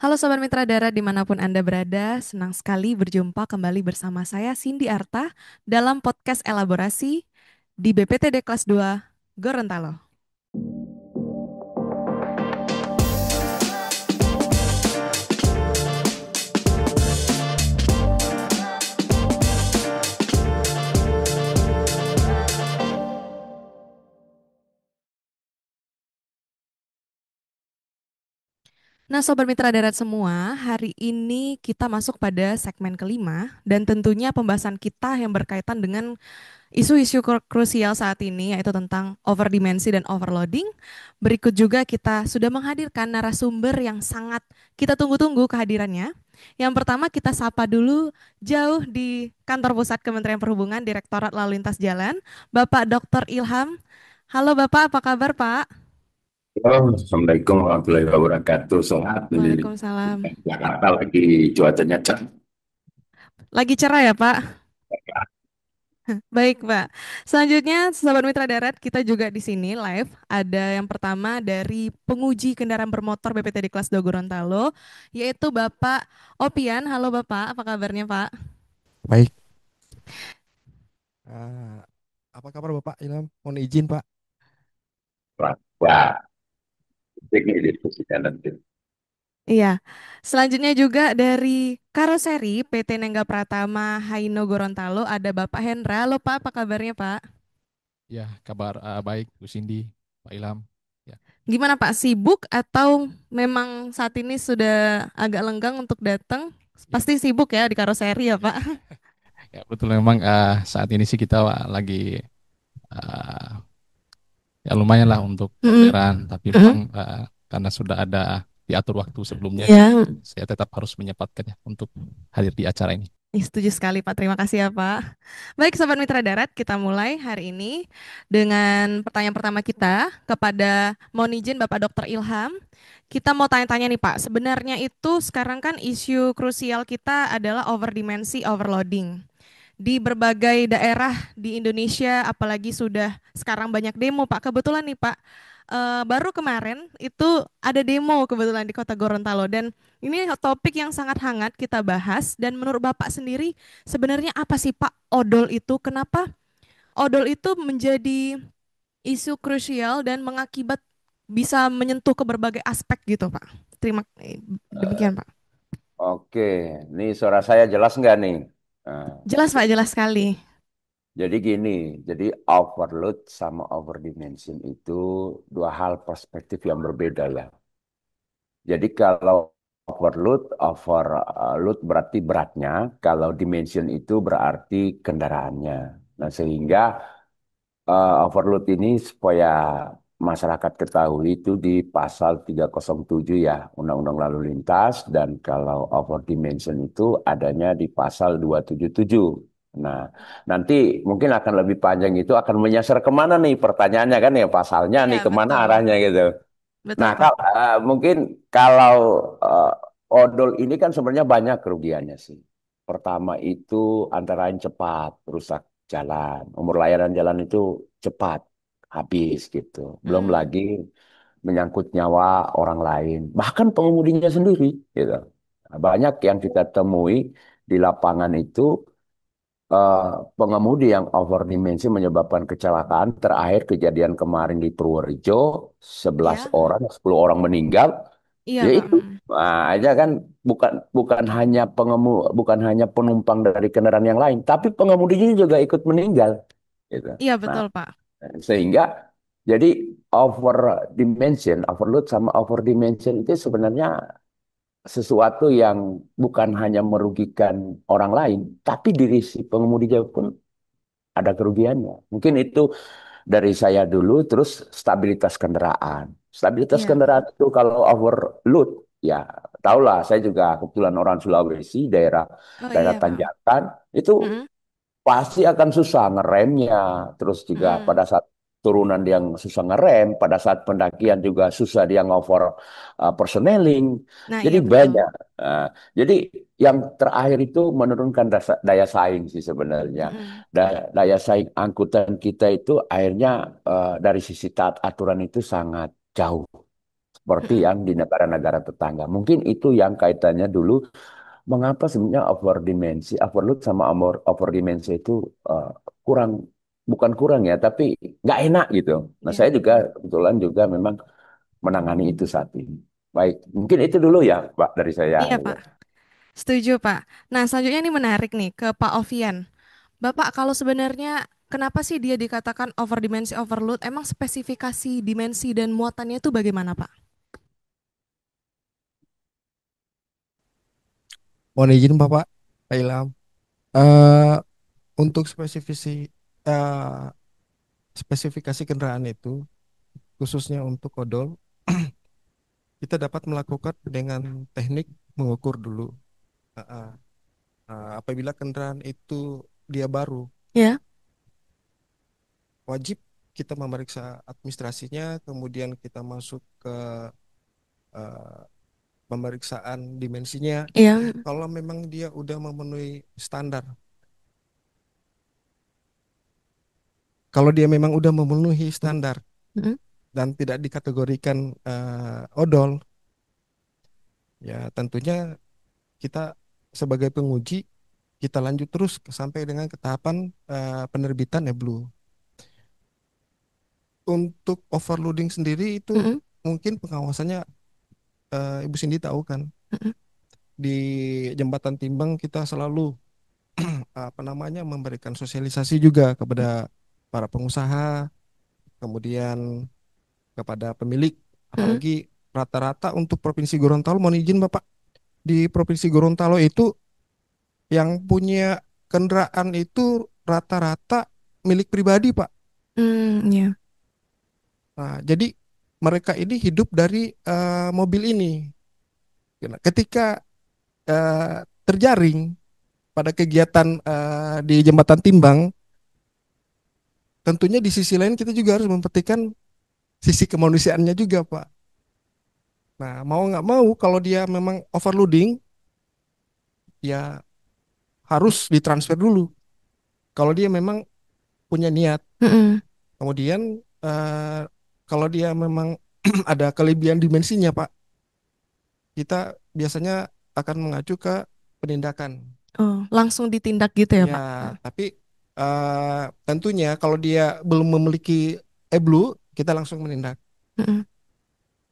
Halo Sobat Mitra Darat dimanapun Anda berada, senang sekali berjumpa kembali bersama saya Cindy Arta dalam podcast elaborasi di BPTD kelas 2 Gorontalo. Nah Sobat Mitra Darat semua, hari ini kita masuk pada segmen kelima dan tentunya pembahasan kita yang berkaitan dengan isu-isu krusial saat ini yaitu tentang overdimensi dan overloading. Berikut juga kita sudah menghadirkan narasumber yang sangat kita tunggu-tunggu kehadirannya. Yang pertama kita sapa dulu jauh di kantor pusat Kementerian Perhubungan Direktorat Lalu Lintas Jalan, Bapak Dr. Ilham. Halo Bapak, apa kabar Pak? Halo, Assalamualaikum warahmatullahi wabarakatuh. Sehat di Waalaikumsalam. Jakarta lagi cuacanya cerah. Lagi cerah ya Pak? Baik, Pak. Selanjutnya, sahabat Mitra Darat, kita juga di sini live. Ada yang pertama dari penguji kendaraan bermotor BPTD kelas 2 Gorontalo, yaitu Bapak Opian. Halo Bapak, apa kabarnya Pak? Baik, ah, apa kabar Bapak Ilham? Mohon izin Pak. Wah, ini diskusinya nanti. Iya. Selanjutnya juga dari Karoseri PT Nengga Pratama Haino Gorontalo, ada Bapak Hendra. Halo Pak, apa kabarnya Pak? Ya, kabar baik Bu Cindy, Pak Ilham. Ya, Gimana Pak, sibuk atau memang saat ini sudah agak lenggang untuk datang? ya, Pasti sibuk ya di Karoseri ya Pak? ya betul memang saat ini sih kita lagi ah, ya lumayan lah untuk Mm-mm. orderan, tapi memang Mm-mm. karena sudah ada diatur waktu sebelumnya, jadi Ya, saya tetap harus menyempatkannya untuk hadir di acara ini. setuju sekali Pak. Terima kasih ya Pak. Baik, Sobat Mitra Darat, kita mulai hari ini dengan pertanyaan pertama kita kepada mohon izin Bapak Dr. Ilham. Kita mau tanya-tanya nih Pak, sebenarnya itu sekarang kan isu krusial kita adalah overdimensi overloading. Di berbagai daerah di Indonesia, apalagi sudah sekarang banyak demo Pak. Kebetulan nih Pak, baru kemarin itu ada demo kebetulan di Kota Gorontalo dan ini topik yang sangat hangat kita bahas dan menurut Bapak sendiri sebenarnya apa sih Pak odol itu? Kenapa odol itu menjadi isu krusial dan mengakibat bisa menyentuh ke berbagai aspek gitu Pak? Demikian Pak. Oke, ini suara saya jelas nggak nih? Nah, Jelas Pak, jelas sekali. jadi gini, jadi overload sama overdimension itu dua hal perspektif yang berbeda ya. Jadi kalau overload berarti beratnya, kalau dimension itu berarti kendaraannya. Nah, sehingga overload ini supaya masyarakat ketahui itu di pasal 307 ya, Undang-Undang Lalu Lintas, dan kalau over dimension itu adanya di pasal 277. Nah, nanti mungkin akan lebih panjang itu akan menyasar kemana nih pertanyaannya kan ya pasalnya Iya, nih kemana betul. arahnya gitu. Betul Nah, Pak. mungkin kalau eh, odol ini kan sebenarnya banyak kerugiannya sih. Pertama itu antara lain cepat, rusak jalan. Umur layanan jalan itu cepat, habis gitu. Belum Mm-mm. lagi menyangkut nyawa orang lain, bahkan pengemudinya sendiri gitu. Nah, banyak yang kita temui di lapangan itu eh, pengemudi yang overdimensi menyebabkan kecelakaan. Terakhir kejadian kemarin di Purworejo, 11 Iya, orang, 10 orang meninggal. iya Ya Pak. itu, nah, aja kan bukan bukan hanya bukan hanya penumpang dari kendaraan yang lain, tapi pengemudinya juga ikut meninggal. Gitu. Iya Nah, betul Pak. sehingga jadi overload sama overdimension itu sebenarnya sesuatu yang bukan hanya merugikan orang lain, tapi diri si pengemudinya pun ada kerugiannya. Mungkin itu dari saya dulu, terus stabilitas kendaraan. Stabilitas Iya. kendaraan itu kalau overload, ya tahulah saya juga kebetulan orang Sulawesi, daerah Oh daerah iya Pak. tanjakan, itu Mm-mm. pasti akan susah ngeremnya. Terus juga Mm-mm. pada saat turunan yang susah ngerem, pada saat pendakian juga susah dia ngover personeling. Nah Jadi iya betul. banyak. Nah, jadi yang terakhir itu menurunkan daya saing sih sebenarnya. Mm-mm. Daya saing angkutan kita itu akhirnya dari sisi taat aturan itu sangat jauh. seperti Mm-mm. yang di negara-negara tetangga. Mungkin itu yang kaitannya dulu mengapa sebenarnya overdimensi, overload sama overdimensi itu eh, kurang, bukan kurang ya, tapi nggak enak gitu. Nah, Iya. saya juga kebetulan juga memang menangani itu saat ini. Baik, mungkin itu dulu ya, Pak, dari saya. Iya, Gitu. Pak. Setuju, Pak. Nah, selanjutnya ini menarik nih ke Pak Ovian. Bapak, kalau sebenarnya kenapa sih dia dikatakan overdimensi overload? Emang spesifikasi dimensi dan muatannya itu bagaimana, Pak? Mohon izin Bapak, Pak Ilham. Eh, untuk eh, spesifikasi kendaraan itu, khususnya untuk odol, kita dapat melakukan dengan teknik mengukur dulu. Eh, eh, apabila kendaraan itu dia baru, Ya. wajib kita memeriksa administrasinya, kemudian kita masuk ke eh, pemeriksaan dimensinya. Iya. Kalau memang dia udah memenuhi standar, kalau dia memang udah memenuhi standar Mm-mm. dan tidak dikategorikan odol, ya tentunya kita sebagai penguji kita lanjut terus sampai dengan ke tahapan penerbitan e-Blue. Untuk overloading sendiri itu Mm-mm. mungkin pengawasannya Ibu Cindy tahu kan, Mm-mm. di jembatan timbang kita selalu apa namanya memberikan sosialisasi juga kepada para pengusaha, kemudian kepada pemilik, Mm-mm. apalagi rata-rata untuk Provinsi Gorontalo, mohon izin Bapak, di Provinsi Gorontalo itu yang punya kendaraan itu rata-rata milik pribadi, Pak. Iya. Nah, jadi mereka ini hidup dari mobil ini. Nah, ketika terjaring pada kegiatan di Jembatan Timbang, tentunya di sisi lain kita juga harus memperhatikan sisi kemanusiaannya juga, Pak. Nah, mau nggak mau kalau dia memang overloading, ya harus ditransfer dulu. Kalau dia memang punya niat, Mm-mm. kemudian kalau dia memang ada kelebihan dimensinya, Pak, kita biasanya akan mengacu ke penindakan. Oh, langsung ditindak gitu ya, Ya, Pak? tapi tentunya kalau dia belum memiliki e-Blue, kita langsung menindak. Mm-mm.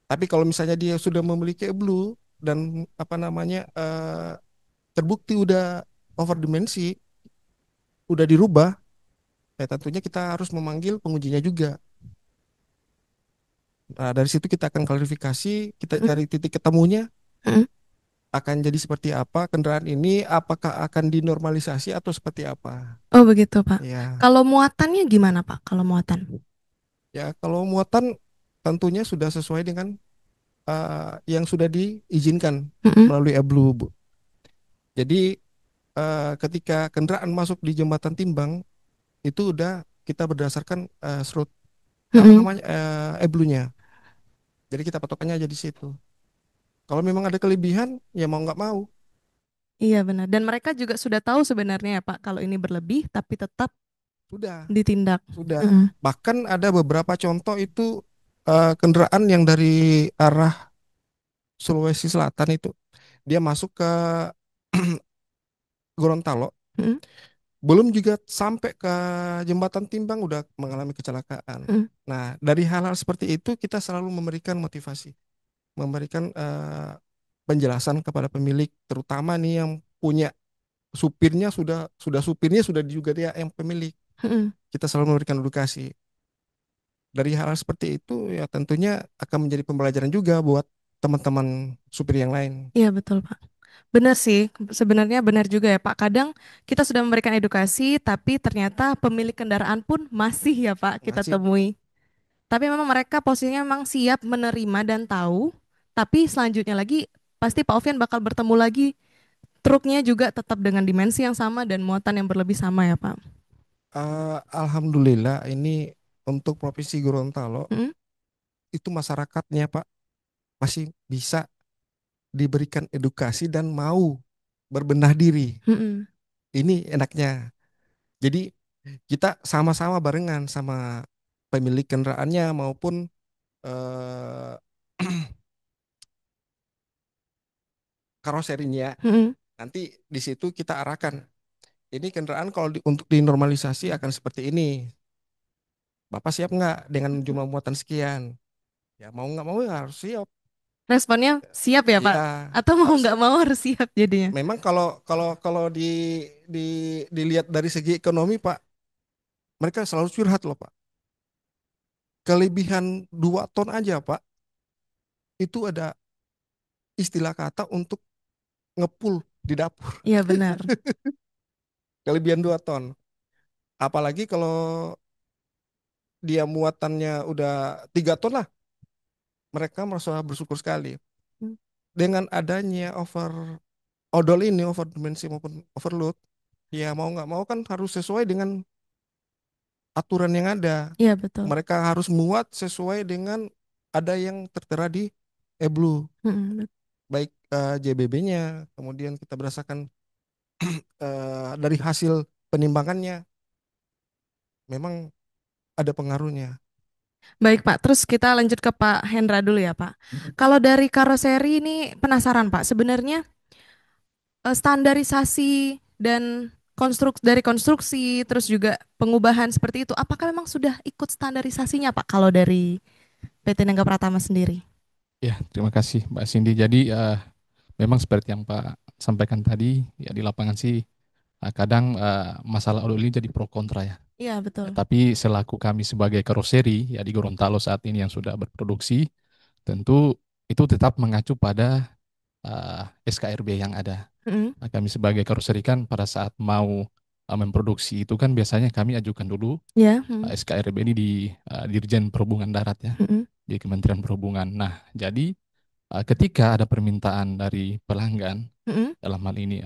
Tapi kalau misalnya dia sudah memiliki e-Blue dan apa namanya terbukti udah over dimensi, udah dirubah, ya tentunya kita harus memanggil pengujinya juga. Nah, dari situ kita akan klarifikasi, kita Mm-mm. cari titik ketemunya, Mm-mm. akan jadi seperti apa kendaraan ini, apakah akan dinormalisasi atau seperti apa. Oh, begitu, Pak. Ya, Kalau muatannya gimana, Pak? Kalau muatan? ya kalau muatan tentunya sudah sesuai dengan yang sudah diizinkan Mm-mm. melalui e-Blue, Bu. Jadi ketika kendaraan masuk di jembatan timbang itu udah kita berdasarkan surut apa Mm-mm. namanya e-Blue-nya. Jadi kita patokannya aja di situ. Kalau memang ada kelebihan, ya mau nggak mau, Iya, benar. Dan mereka juga sudah tahu sebenarnya ya, Pak, kalau ini berlebih tapi tetap sudah, ditindak. sudah. Mm-mm. Bahkan ada beberapa contoh itu kendaraan yang dari arah Sulawesi Selatan itu dia masuk ke Gorontalo, Mm-mm. belum juga sampai ke jembatan timbang udah mengalami kecelakaan. Mm-mm. Nah, dari hal-hal seperti itu kita selalu memberikan motivasi, memberikan penjelasan kepada pemilik, terutama nih yang punya supirnya sudah supirnya sudah juga dia yang pemilik. Mm-mm. Kita selalu memberikan edukasi. Dari hal-hal seperti itu ya tentunya akan menjadi pembelajaran juga buat teman-teman supir yang lain. Iya, betul, Pak. Benar sih, sebenarnya benar juga ya Pak. Kadang kita sudah memberikan edukasi, tapi ternyata pemilik kendaraan pun masih ya Pak kita Masih temui. Tapi memang mereka posisinya memang siap menerima dan tahu, tapi selanjutnya lagi pasti Pak Ovian bakal bertemu lagi, truknya juga tetap dengan dimensi yang sama dan muatan yang berlebih sama ya Pak. alhamdulillah ini untuk Provinsi Gorontalo Mm-mm. itu masyarakatnya Pak masih bisa diberikan edukasi dan mau berbenah diri. Mm-mm. Ini enaknya. Jadi kita sama-sama barengan sama pemilik kendaraannya maupun eh, karoserinya. Mm-mm. Nanti di situ kita arahkan. Ini kendaraan kalau untuk dinormalisasi akan seperti ini. Bapak siap nggak dengan jumlah muatan sekian? Ya mau nggak mau ya harus siap. Responnya siap ya Pak? Iya, Atau mau harus nggak siap. mau harus siap jadinya? Memang kalau kalau kalau di dilihat dari segi ekonomi, Pak, mereka selalu curhat loh, Pak. Kelebihan 2 ton aja, Pak, itu ada istilah kata untuk ngepul di dapur. Iya benar. Kelebihan 2 ton. Apalagi kalau dia muatannya udah 3 ton lah, mereka merasa bersyukur sekali. Hmm. Dengan adanya odol ini, over dimensi maupun overload, ya mau nggak mau kan harus sesuai dengan aturan yang ada. Iya betul. Mereka harus muat sesuai dengan ada yang tertera di Eblu, Mm-mm. baik JBB-nya, kemudian kita berdasarkan dari hasil penimbangannya, memang ada pengaruhnya. Baik Pak, terus kita lanjut ke Pak Hendra dulu ya Pak. Kalau dari karoseri ini penasaran Pak, sebenarnya standarisasi dan dari konstruksi terus juga pengubahan seperti itu, apakah memang sudah ikut standarisasinya Pak kalau dari PT Nangga Pratama sendiri? Ya, terima kasih Mbak Cindy. Jadi memang seperti yang Pak sampaikan tadi, ya di lapangan sih kadang masalah odol ini jadi pro kontra ya. Iya betul. Ya, tapi selaku kami sebagai karoseri ya di Gorontalo saat ini yang sudah berproduksi, tentu itu tetap mengacu pada SKRB yang ada. Mm-mm. Nah, kami sebagai karoseri kan pada saat mau memproduksi itu kan biasanya kami ajukan dulu Ya. Mm. SKRB ini di Dirjen Perhubungan Darat ya, Mm-mm. di Kementerian Perhubungan. Nah, jadi ketika ada permintaan dari pelanggan, Mm-mm. dalam hal ini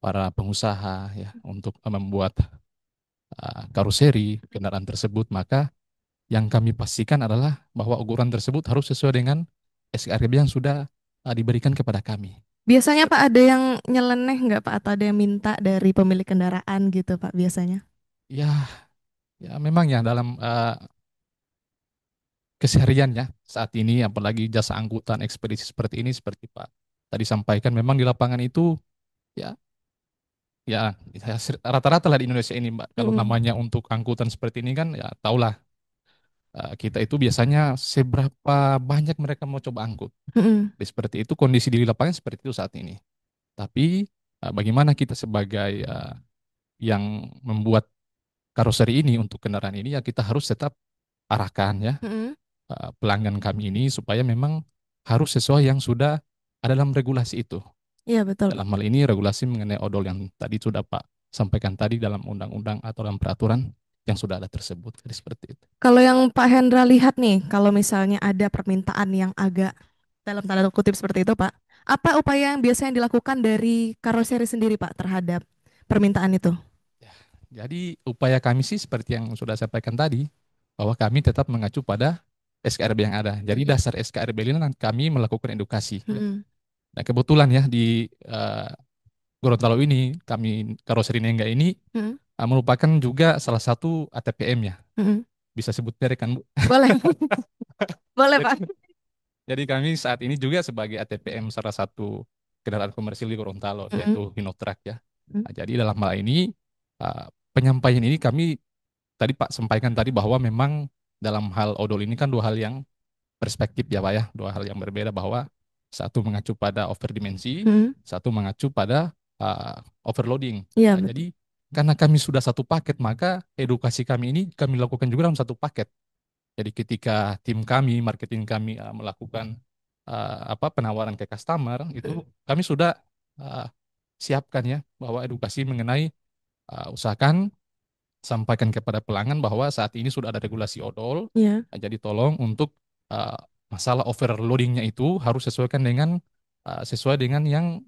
para pengusaha ya untuk membuat karoseri kendaraan tersebut, maka yang kami pastikan adalah bahwa ukuran tersebut harus sesuai dengan SKRB yang sudah diberikan kepada kami. Biasanya Pak ada yang nyeleneh nggak Pak atau ada yang minta dari pemilik kendaraan gitu Pak biasanya? Ya, ya memang ya dalam kesehariannya saat ini, apalagi jasa angkutan ekspedisi seperti ini, seperti Pak tadi sampaikan, memang di lapangan itu ya ya rata-rata lah di Indonesia ini Mbak. Kalau Mm-mm. namanya untuk angkutan seperti ini kan ya tahulah kita itu biasanya seberapa banyak mereka mau coba angkut. Mm-mm. Jadi seperti itu kondisi di lapangan seperti itu saat ini. Tapi bagaimana kita sebagai yang membuat karoseri ini untuk kendaraan ini ya kita harus tetap arahkan ya Mm-mm. pelanggan kami ini supaya memang harus sesuai yang sudah ada dalam regulasi itu. Iya betul Pak. Dalam hal ini regulasi mengenai odol yang tadi sudah Pak sampaikan tadi dalam undang-undang atau dalam peraturan yang sudah ada tersebut. Jadi seperti itu. Kalau yang Pak Hendra lihat nih, kalau misalnya ada permintaan yang agak dalam tanda kutip seperti itu Pak, apa upaya yang biasanya dilakukan dari karoseri sendiri Pak terhadap permintaan itu? Ya, jadi upaya kami sih seperti yang sudah saya sampaikan tadi, bahwa kami tetap mengacu pada SKRB yang ada. Jadi dasar SKRB ini kami melakukan edukasi. Mm-mm. Nah kebetulan ya di Gorontalo ini, kami karoseri Nengga ini Mm-mm. merupakan juga salah satu ATPM ya. Mm-mm. Bisa sebut merek kan Bu? Boleh, boleh Pak. Jadi kami saat ini juga sebagai ATPM salah satu kendaraan komersil di Gorontalo, Mm-mm. yaitu Hinotruk ya. Mm. Nah, jadi dalam hal ini, penyampaian ini kami tadi Pak sampaikan tadi bahwa memang dalam hal odol ini kan dua hal yang perspektif ya Pak ya, dua hal yang berbeda, bahwa satu mengacu pada overdimensi, Mm. satu mengacu pada overloading. Iya Nah, betul. jadi karena kami sudah satu paket, maka edukasi kami ini kami lakukan juga dalam satu paket. Jadi ketika tim kami, marketing kami melakukan penawaran ke customer, itu kami sudah uh, siapkan ya bahwa edukasi mengenai usahakan sampaikan kepada pelanggan bahwa saat ini sudah ada regulasi odol. Iya. Jadi tolong untuk uh, masalah overloadingnya itu harus sesuaikan dengan sesuai dengan yang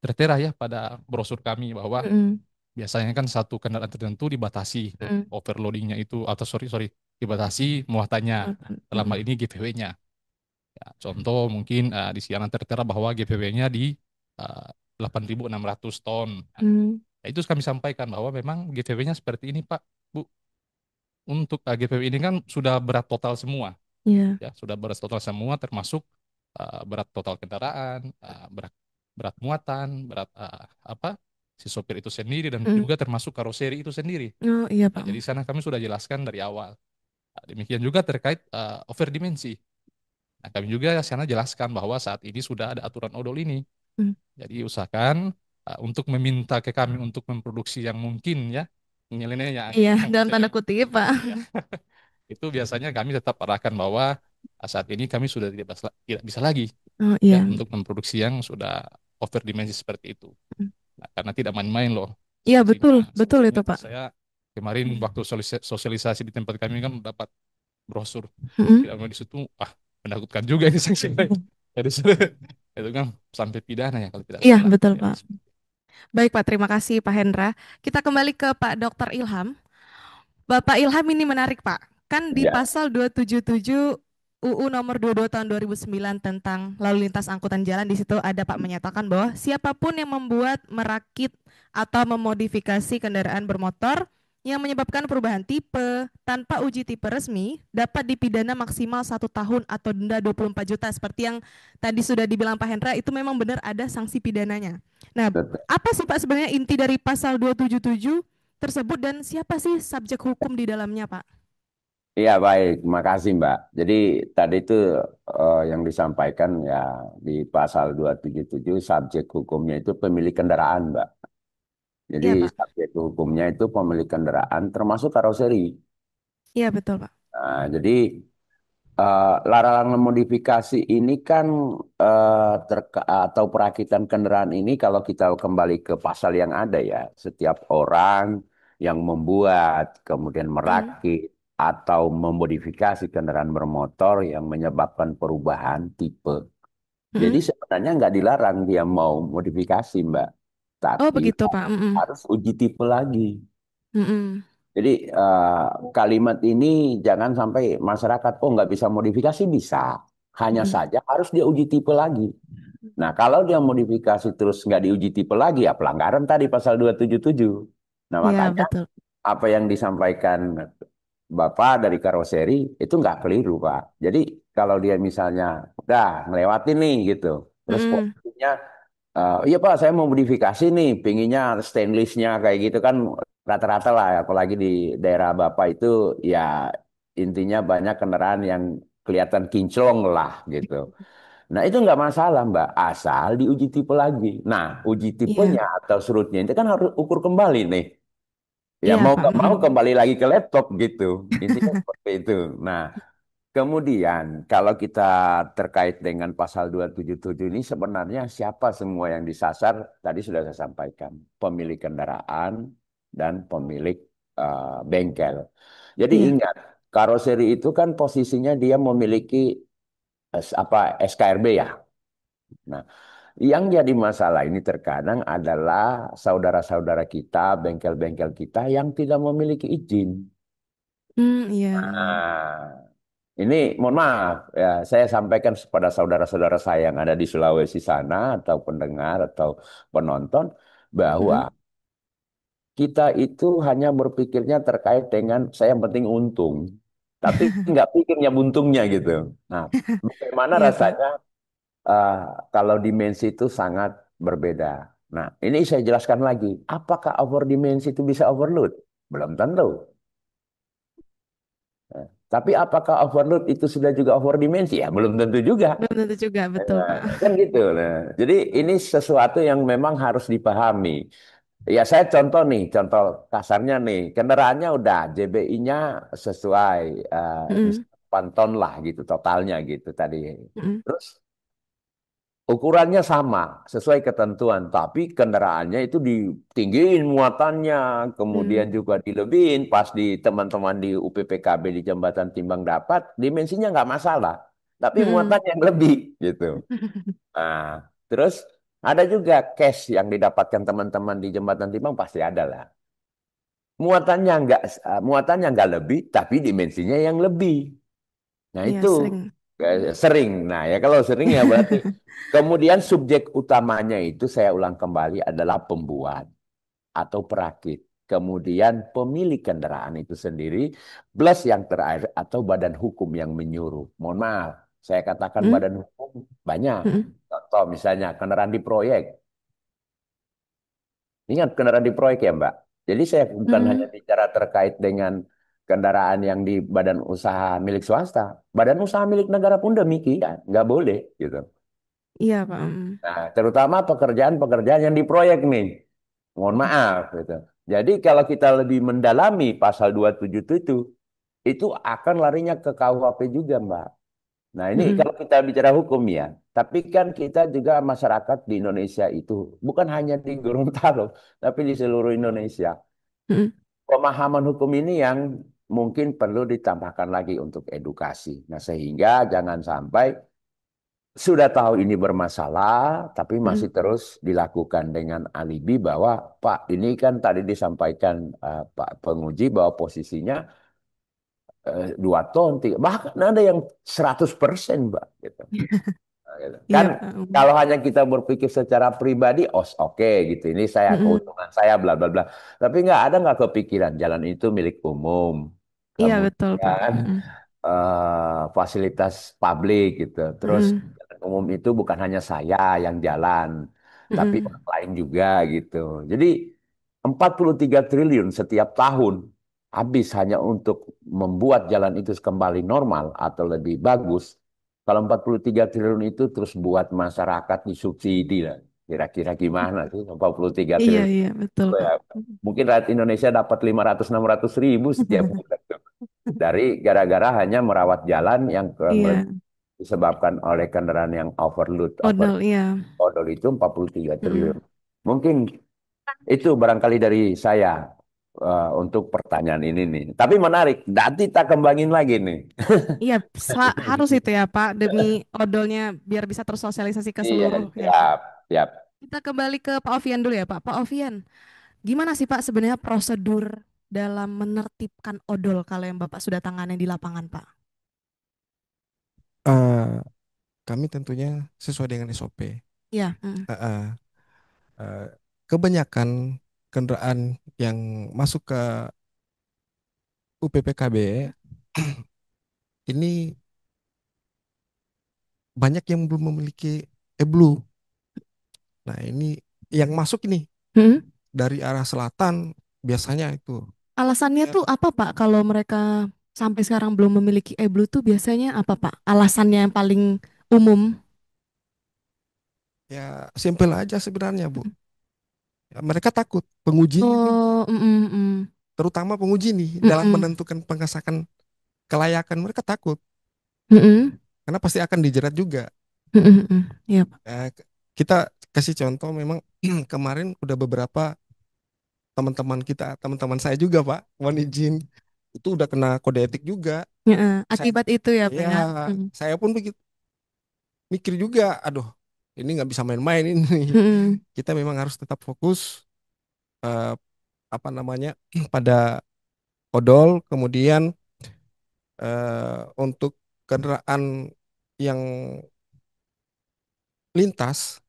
tertera ya pada brosur kami, bahwa Mm-mm. biasanya kan satu kendaraan tertentu dibatasi Mm-mm. overloadingnya itu, atau sorry dibatasi muatannya, dalam hal Mm-mm. ini GPW-nya. Ya, contoh mungkin di siaran tertera bahwa GPW-nya di 8.600 ton. Nah, Mm. ya itu kami sampaikan bahwa memang GPW-nya seperti ini Pak, Bu. Untuk GPW ini kan sudah berat total semua, Iya. ya sudah berat total semua termasuk berat total kendaraan, berat berat muatan, berat apa si sopir itu sendiri, dan Mm. juga termasuk karoseri itu sendiri. Oh iya Nah, Pak. jadi sana kami sudah jelaskan dari awal. Nah, demikian juga terkait overdimensi. Nah, kami juga sana jelaskan bahwa saat ini sudah ada aturan odol ini. Mm. Jadi usahakan untuk meminta ke kami untuk memproduksi yang mungkin ya nilainya Iya, yang dalam saya tanda kutip Pak. ya, itu biasanya kami tetap arahkan bahwa saat ini kami sudah tidak bisa lagi Oh ya iya. untuk memproduksi yang sudah overdimensi seperti itu. Mm. Nah, karena tidak main-main loh. Iya Sehingga betul, saya betul itu ingat Pak. saya kemarin waktu sosialisasi di tempat kami kan dapat brosur. Mm. Tidak mau di situ, menakutkan juga ini sanksi. Jadi itu kan sampai pidana ya kalau tidak Iya salah. betul Ya, Pak. Baik Pak, terima kasih Pak Hendra. Kita kembali ke Pak Dr. Ilham. Bapak Ilham, ini menarik Pak. Kan di Ya, pasal 277 UU nomor 22 tahun 2009 tentang lalu lintas angkutan jalan, di situ ada Pak menyatakan bahwa siapapun yang membuat, merakit atau memodifikasi kendaraan bermotor yang menyebabkan perubahan tipe tanpa uji tipe resmi dapat dipidana maksimal 1 tahun atau denda 24 juta. Seperti yang tadi sudah dibilang Pak Hendra, itu memang benar ada sanksi pidananya. Nah, betul. apa sih Pak sebenarnya inti dari pasal 277 tersebut dan siapa sih subjek hukum di dalamnya, Pak? Iya, baik. Makasih, Mbak. Jadi tadi itu yang disampaikan ya di pasal 277 subjek hukumnya itu pemilik kendaraan, Mbak. Jadi Iya, Pak. subjek hukumnya itu pemilik kendaraan termasuk karoseri. Iya, betul, Pak. Nah, jadi larangan modifikasi ini kan atau perakitan kendaraan ini kalau kita kembali ke pasal yang ada ya, setiap orang yang membuat, kemudian Mm. merakit atau memodifikasi kendaraan bermotor yang menyebabkan perubahan tipe. Jadi Mm. sebenarnya nggak dilarang dia mau modifikasi, Mbak, Oh, tapi begitu, Pak. Mm-mm. harus uji tipe lagi. Mm-mm. Jadi kalimat ini jangan sampai masyarakat oh nggak bisa modifikasi bisa, hanya Mm-mm. saja harus dia uji tipe lagi. Nah kalau dia modifikasi terus nggak diuji tipe lagi ya pelanggaran tadi pasal 277. Nah Iya, makanya betul. apa yang disampaikan Bapak dari karoseri itu nggak keliru Pak. Jadi kalau dia misalnya udah ngelewatin nih gitu, terus Mm-mm. posisinya iya Pak, saya mau modifikasi nih, pinginnya stainlessnya kayak gitu kan rata-rata lah, apalagi di daerah Bapak itu ya intinya banyak kendaraan yang kelihatan kinclong lah gitu. Nah itu nggak masalah Mbak, asal diuji tipe lagi. Nah uji Iya. tipenya atau surutnya itu kan harus ukur kembali nih. Ya Iya, mau Pak. nggak mau Mm-mm. kembali lagi ke laptop gitu. Intinya seperti itu. Nah kemudian, kalau kita terkait dengan pasal 277 ini sebenarnya siapa semua yang disasar? Tadi sudah saya sampaikan, pemilik kendaraan dan pemilik bengkel. Jadi Iya. ingat, karoseri itu kan posisinya dia memiliki SKRB ya. Nah, yang jadi masalah ini terkadang adalah saudara-saudara kita, bengkel-bengkel kita yang tidak memiliki izin. Iya. Nah, ini mohon maaf ya, saya sampaikan kepada saudara-saudara saya yang ada di Sulawesi sana atau pendengar atau penonton bahwa Mm-mm. kita itu hanya berpikirnya terkait dengan saya yang penting untung, tapi nggak pikirnya buntungnya gitu. Nah, bagaimana Iya, Pak. rasanya eh, kalau dimensi itu sangat berbeda. Nah, ini saya jelaskan lagi. Apakah overdimensi itu bisa overload? Belum tentu. Nah, tapi apakah overload itu sudah juga overdimensi? Ya, belum tentu juga. Belum tentu juga, betul, Nah, Pak. kan gitu. Nah, jadi ini sesuatu yang memang harus dipahami. Ya saya contoh nih, contoh kasarnya nih, kendaraannya udah JBI-nya sesuai Mm-mm. misalnya 8 ton lah gitu totalnya gitu tadi. Mm-mm. Terus ukurannya sama, sesuai ketentuan, tapi kendaraannya itu ditinggiin muatannya, kemudian Mm. juga dilebihin pas di teman-teman di UPPKB di Jembatan Timbang dapat, dimensinya nggak masalah, tapi Mm-mm. muatannya yang lebih gitu. Nah, terus ada juga cash yang didapatkan teman-teman di Jembatan Timbang pasti ada lah. Muatannya nggak lebih, tapi dimensinya yang lebih. Nah Iya, itu sering. sering. Nah ya kalau sering ya berarti kemudian subjek utamanya itu saya ulang kembali adalah pembuat atau perakit. Kemudian pemilik kendaraan itu sendiri plus yang terakhir atau badan hukum yang menyuruh. Mohon maaf. Saya katakan Mm, badan hukum banyak. mm, Contoh misalnya kendaraan di proyek. Ingat kendaraan di proyek ya, Mbak. Jadi saya bukan hanya mm. bicara terkait dengan kendaraan yang di badan usaha milik swasta. Badan usaha milik negara pun demikian. Nggak boleh gitu. Iya, Pak. Nah, terutama pekerjaan-pekerjaan yang di proyek nih. Mohon maaf gitu. Jadi kalau kita lebih mendalami pasal 27 itu akan larinya ke KUHP juga, Mbak. Nah, ini Mm, kalau kita bicara hukum ya. Tapi kan kita juga masyarakat di Indonesia itu bukan hanya di Gorontalo, tapi di seluruh Indonesia. mm, Pemahaman hukum ini yang mungkin perlu ditambahkan lagi untuk edukasi. Nah, sehingga jangan sampai sudah tahu ini bermasalah, tapi mm, masih terus dilakukan dengan alibi bahwa Pak, ini kan tadi disampaikan Pak penguji bahwa posisinya 2 ton, bahkan ada yang 100%, Mbak. Gitu. Nah, gitu. Iya, Kan Pak. kalau hanya kita berpikir secara pribadi, oh oke gitu, ini saya Mm, keuntungan saya, bla bla bla. Tapi nggak kepikiran jalan itu milik umum. iya, betul, Pak. Kemudian fasilitas publik gitu. Terus Mm, jalan umum itu bukan hanya saya yang jalan, tapi mm, orang lain juga gitu. Jadi 43 triliun setiap tahun habis hanya untuk membuat jalan itu kembali normal atau lebih bagus. Kalau 43 triliun itu terus buat masyarakat disubsidi lah. Kira-kira gimana sih 43 iya, triliun? iya, betul, Ya, Pak. mungkin rakyat Indonesia dapat 500-600 ribu setiap bulan dari gara-gara hanya merawat jalan yang Iya, disebabkan oleh kendaraan yang overload, odol, iya. odol itu 43 triliun. Mm, Mungkin itu barangkali dari saya untuk pertanyaan ini nih. Tapi menarik, nanti tak kembangin lagi nih. iya, harus itu ya, Pak, demi odolnya biar bisa tersosialisasi ke Iya, seluruh ya, Pak. siap, siap. Kita kembali ke Pak Ovian dulu ya, Pak. Pak Ovian, gimana sih Pak sebenarnya prosedur dalam menertibkan odol kalau yang Bapak sudah tangani di lapangan, Pak? Eh, Kami tentunya sesuai dengan SOP. Iya, Eh, eh, eh, Kebanyakan kendaraan yang masuk ke UPPKB ini banyak yang belum memiliki e-Blue. Nah, ini yang masuk ini mm. dari arah selatan biasanya itu. Alasannya Ya, tuh apa Pak kalau mereka sampai sekarang belum memiliki e-Blue tuh biasanya apa Pak? Alasannya yang paling umum? ya simpel aja sebenarnya, Bu. Ya, mereka takut pengujinya nih, Oh, terutama penguji nih dalam mm, menentukan pengesahan kelayakan mereka takut mm, karena pasti akan dijerat juga. Iya Pak. Kita kasih contoh memang kemarin udah beberapa teman-teman kita, teman-teman saya juga Pak, mohon izin itu udah kena kode etik juga. Saya, Akibat itu ya Pak ya, ya. Mm, saya pun begitu mikir juga, aduh, ini nggak bisa main-main ini. mm, Kita memang harus tetap fokus eh, apa namanya pada odol, kemudian untuk kendaraan yang lintas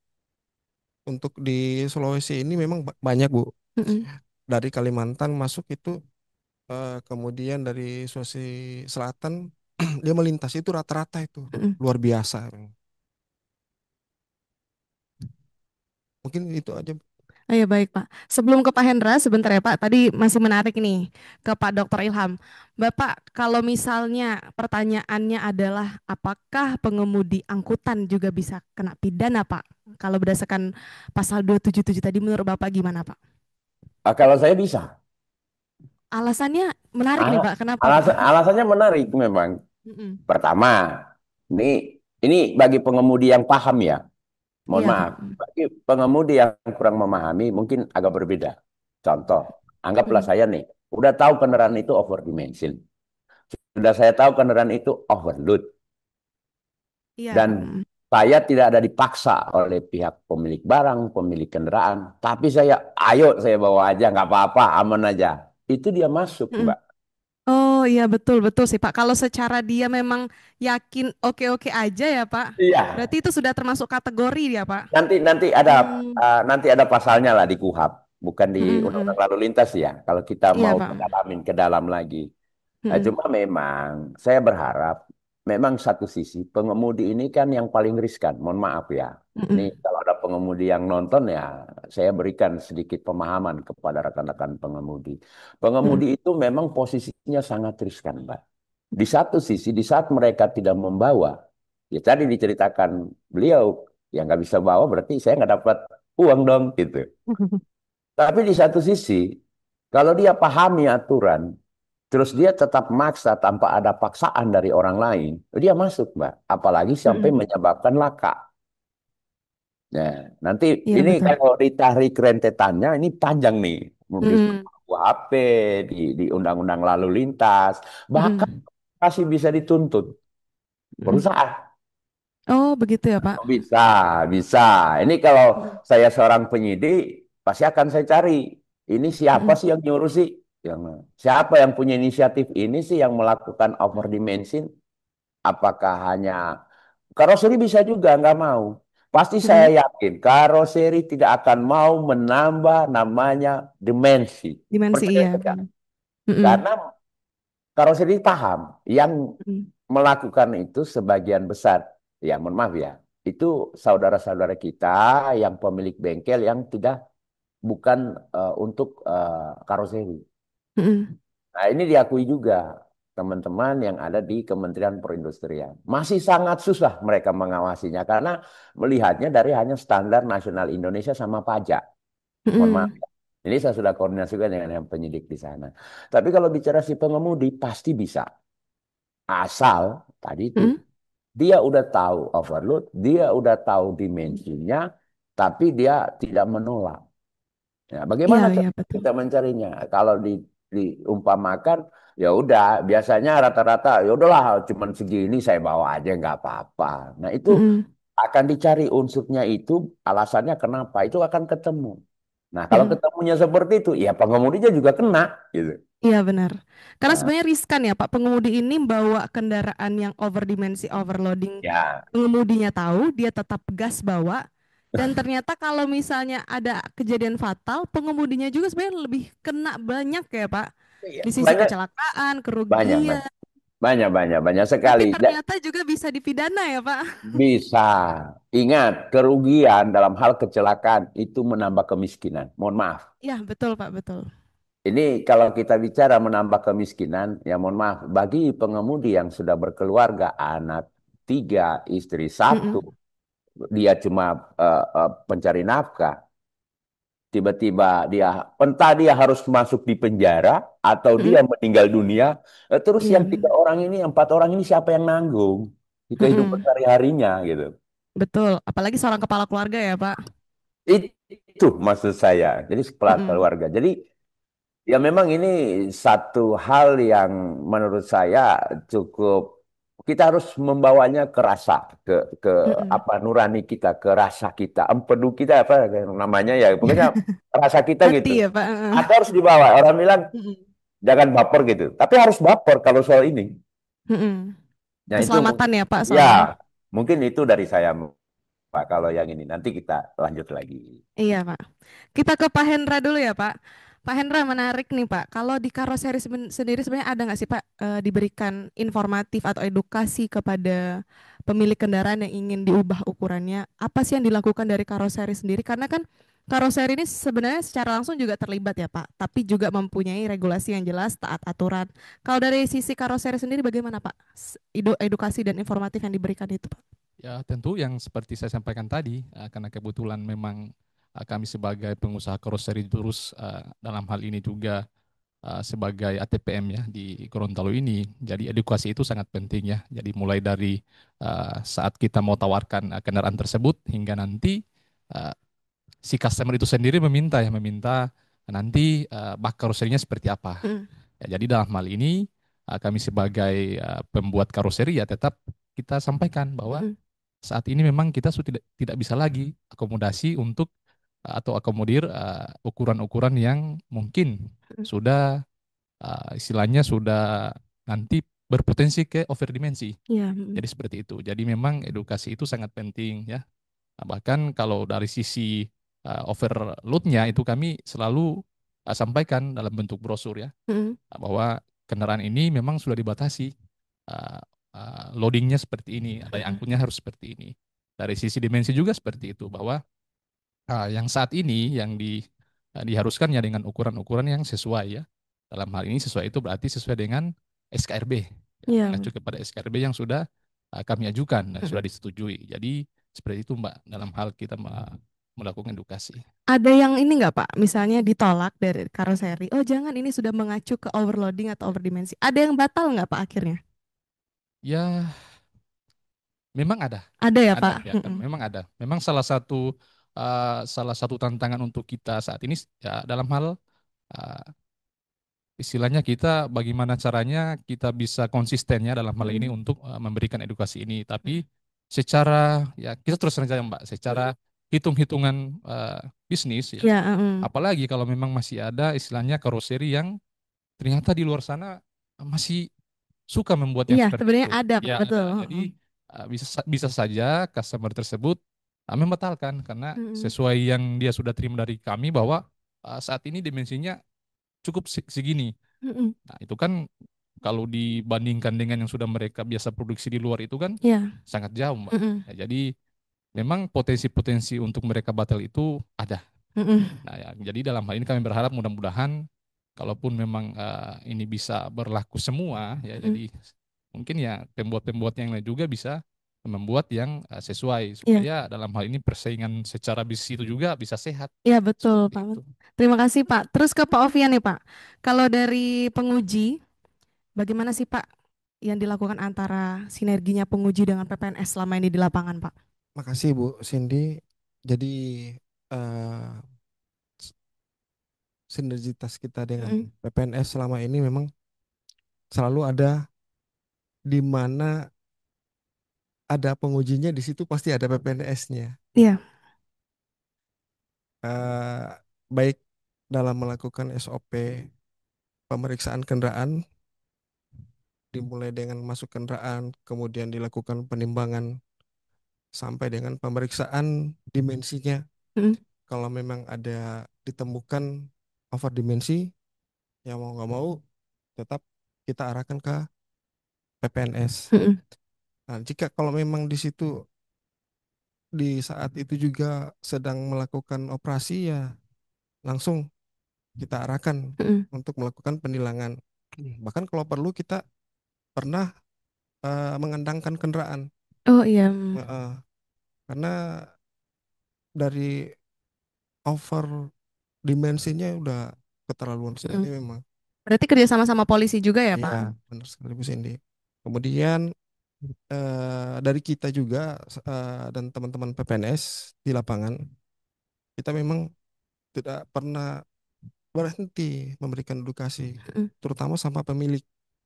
untuk di Sulawesi ini memang banyak Bu. mm, Dari Kalimantan masuk itu, kemudian dari Sulawesi Selatan dia melintas itu rata-rata itu mm. luar biasa. Mungkin itu aja. Oh ya baik Pak. Sebelum ke Pak Hendra, sebentar ya Pak. Tadi masih menarik nih ke Pak Dokter Ilham. Bapak, kalau misalnya pertanyaannya adalah apakah pengemudi angkutan juga bisa kena pidana Pak? Kalau berdasarkan pasal 277 tadi menurut Bapak gimana Pak? Kalau saya bisa. Alasannya menarik nih Al- Pak. Kenapa Pak? Alasannya menarik memang. Mm-mm. Pertama, ini ini bagi pengemudi yang paham ya. Mohon Iya Pak. maaf, bagi pengemudi yang kurang memahami mungkin agak berbeda. Contoh, anggaplah Mm. saya nih, udah tahu kendaraan itu over dimension, sudah saya tahu kendaraan itu overload, Iya dan Pak. saya tidak ada dipaksa oleh pihak pemilik barang, pemilik kendaraan, tapi ayo saya bawa aja, nggak apa-apa, aman aja. Itu dia masuk, Mm. Mbak. Oh iya betul betul sih Pak. Kalau secara dia memang yakin oke-oke aja ya Pak. Iya, Berarti itu sudah termasuk kategori dia Pak. nanti nanti ada Hmm. nanti ada pasalnya lah di KUHP, bukan di Mm-mm, Undang-Undang mm. Lalu Lintas ya. Kalau kita Iya mau Pak. mendalamin ke dalam lagi. Nah, Mm-mm, cuma memang saya berharap memang satu sisi pengemudi ini kan yang paling riskan. Mohon maaf ya. Ini Mm-mm. kalau ada pengemudi yang nonton ya, saya berikan sedikit pemahaman kepada rekan-rekan pengemudi. Pengemudi Mm-mm. itu memang posisinya sangat riskan, Mbak. Di satu sisi, di saat mereka tidak membawa, ya tadi diceritakan beliau, yang nggak bisa bawa berarti saya nggak dapat uang dong, gitu. Tapi di satu sisi, kalau dia pahami aturan, terus dia tetap maksa tanpa ada paksaan dari orang lain, dia masuk, Mbak. Apalagi sampai Mm-mm. menyebabkan laka. Nah, nanti Iya ini betul. kalau ditarik rentetannya, ini panjang nih. Di Mm-mm. KUHP, di Undang-Undang Lalu Lintas, bahkan Mm-mm. masih bisa dituntut Mm-mm. perusahaan. Oh begitu ya Pak. Oh, bisa, bisa. Ini kalau Mm-mm. saya seorang penyidik, pasti akan saya cari. Ini siapa Mm-mm. sih yang nyuruh sih? Yang, siapa yang punya inisiatif ini sih yang melakukan overdimension? Apakah hanya karoseri bisa juga nggak mau? Pasti saya Mm-mm. yakin karoseri tidak akan mau menambah namanya dimensi. Dimensi Percaya iya. saja. Mm-mm. Karena karoseri paham yang Mm-mm. melakukan itu sebagian besar. Ya, mohon maaf ya. Itu saudara-saudara kita yang pemilik bengkel yang tidak bukan untuk karoseri. Mm-mm. Nah, ini diakui juga teman-teman yang ada di Kementerian Perindustrian. Masih sangat susah mereka mengawasinya karena melihatnya dari hanya standar nasional Indonesia sama pajak. Mohon maaf. Mm-mm. Ini saya sudah koordinasikan dengan yang penyidik di sana. Tapi kalau bicara si pengemudi pasti bisa. Asal tadi itu Mm-mm. dia udah tahu overload, dia udah tahu dimensinya, tapi dia tidak menolak. Ya, Iya bagaimana iya cara betul. kita mencarinya? Kalau diumpamakan, ya udah, biasanya rata-rata, ya udahlah, cuman segini saya bawa aja nggak apa-apa. Nah itu Mm-mm. akan dicari unsurnya itu, alasannya kenapa itu akan ketemu. Nah kalau Mm-mm. ketemunya seperti itu, ya pengemudinya juga kena, gitu. Iya benar. Karena Nah, sebenarnya riskan ya Pak, pengemudi ini bawa kendaraan yang overdimensi overloading. ya, Pengemudinya tahu, dia tetap gas bawa. Dan ternyata kalau misalnya ada kejadian fatal, pengemudinya juga sebenarnya lebih kena banyak ya Pak. ya, Di sisi banyak, kecelakaan, banyak, banyak, kerugian. banyak, banyak, banyak Tapi sekali. ternyata juga bisa dipidana ya Pak. Bisa. Ingat, kerugian dalam hal kecelakaan itu menambah kemiskinan. Mohon maaf. Iya betul Pak, betul. Ini kalau kita bicara menambah kemiskinan, ya mohon maaf, bagi pengemudi yang sudah berkeluarga, anak tiga, istri satu, Mm-mm. dia cuma pencari nafkah, tiba-tiba dia, entah dia harus masuk di penjara, atau dia Mm-mm. meninggal dunia, terus Iya, yang tiga orang ini, empat orang ini siapa yang nanggung di kehidupan mm-mm. sehari-harinya gitu. Betul. Apalagi seorang kepala keluarga ya Pak. Itu maksud saya. Jadi kepala Mm-mm. keluarga. Jadi ya memang ini satu hal yang menurut saya cukup kita harus membawanya ke rasa, ke Mm-mm. apa nurani kita, ke rasa kita, empedu kita apa namanya ya, pokoknya rasa kita gitu. Hati ya Pak. Atau harus dibawa. Orang bilang Mm-mm. jangan baper gitu. Tapi harus baper kalau soal ini. Mm-mm. Nah itu Keselamatan ya Pak ya soalnya. mungkin itu dari saya Pak. Kalau yang ini nanti kita lanjut lagi. Iya Pak. Kita ke Pak Hendra dulu ya Pak. Pak Hendra menarik nih Pak. Kalau di karoseri sendiri sebenarnya ada nggak sih Pak diberikan informatif atau edukasi kepada pemilik kendaraan yang ingin diubah ukurannya? Apa sih yang dilakukan dari karoseri sendiri? Karena kan karoseri ini sebenarnya secara langsung juga terlibat ya Pak, tapi juga mempunyai regulasi yang jelas, taat aturan. Kalau dari sisi karoseri sendiri bagaimana Pak? Edukasi dan informatif yang diberikan itu Pak? Ya, tentu yang seperti saya sampaikan tadi, karena kebetulan memang kami sebagai pengusaha karoseri terus dalam hal ini juga sebagai ATPM ya di Gorontalo ini. Jadi edukasi itu sangat penting ya. Jadi mulai dari saat kita mau tawarkan kendaraan tersebut hingga nanti uh, si customer itu sendiri meminta nanti bak karoserinya seperti apa. Mm, Ya, jadi dalam hal ini kami sebagai pembuat karoseri ya tetap kita sampaikan bahwa mm, saat ini memang kita sudah tidak bisa lagi akomodasi untuk atau akomodir ukuran-ukuran yang mungkin mm. sudah istilahnya sudah nanti berpotensi ke overdimensi. Iya, Jadi seperti itu. Jadi memang edukasi itu sangat penting ya. Nah, bahkan kalau dari sisi overloadnya itu kami selalu sampaikan dalam bentuk brosur ya mm, bahwa kendaraan ini memang sudah dibatasi loadingnya seperti ini, daya angkutnya harus seperti ini. Dari sisi dimensi juga seperti itu, bahwa yang saat ini yang diharuskan ya dengan ukuran-ukuran yang sesuai ya. Dalam hal ini sesuai itu berarti sesuai dengan SKRB, ya, Iya. mengacu kepada SKRB yang sudah kami ajukan dan sudah disetujui. Jadi seperti itu Mbak dalam hal kita melakukan edukasi. Ada yang ini nggak Pak? Misalnya ditolak dari karoseri. Oh jangan, ini sudah mengacu ke overloading atau overdimensi. Ada yang batal nggak Pak akhirnya? Ya, memang ada, Ada ya ada Pak? ya kan, memang ada. Memang salah satu tantangan untuk kita saat ini ya dalam hal uh, istilahnya kita bagaimana caranya kita bisa konsisten ya dalam hal ini Mm-mm. untuk memberikan edukasi ini. Tapi secara ya kita terus saja Mbak, secara hitung-hitungan bisnis ya. Ya, Apalagi kalau memang masih ada istilahnya karoseri yang ternyata di luar sana masih suka membuat yang iya seperti sebenarnya itu. ada Pak, Ya betul. ada. Jadi bisa saja customer tersebut membatalkan karena Mm-mm. sesuai yang dia sudah terima dari kami bahwa saat ini dimensinya cukup segini. Mm-mm. Nah, itu kan kalau dibandingkan dengan yang sudah mereka biasa produksi di luar itu kan Iya. sangat jauh, Mbak. Mm-mm. Ya, jadi memang potensi-potensi untuk mereka batal itu ada. Mm-mm. Nah, ya, jadi dalam hal ini kami berharap mudah-mudahan kalaupun memang ini bisa berlaku semua, ya, Mm-mm. jadi mungkin ya pembuat-pembuat yang lain juga bisa membuat yang sesuai Iya. supaya dalam hal ini persaingan secara bisnis itu juga bisa sehat Iya betul seperti Pak. itu. Terima kasih Pak. Terus ke Pak Ovian nih Pak. Kalau dari penguji, bagaimana sih Pak yang dilakukan antara sinerginya penguji dengan PPNS selama ini di lapangan Pak? Makasih Bu Cindy. Jadi eh, sinergitas kita dengan Mm-mm. PPNS selama ini memang selalu ada, di mana ada pengujinya di situ pasti ada PPNS-nya. Iya. Baik dalam melakukan SOP pemeriksaan kendaraan, dimulai dengan masuk kendaraan, kemudian dilakukan penimbangan sampai dengan pemeriksaan dimensinya. Mm-mm. Kalau memang ada ditemukan over dimensi, ya mau nggak mau tetap kita arahkan ke PPNS. Mm-mm. Nah, jika kalau memang di situ di saat itu juga sedang melakukan operasi, ya langsung kita arahkan Mm-mm. untuk melakukan penilangan. Bahkan kalau perlu kita pernah mengendangkan kendaraan. Oh iya. Karena dari over dimensinya udah keterlaluan sekali Mm-mm. memang. Berarti kerjasama sama polisi juga ya Pak? Iya, benar sekali Bu Cindy. Kemudian dari kita juga dan teman-teman PPNS di lapangan, kita memang tidak pernah berhenti memberikan edukasi, Mm-mm. terutama sama pemilik.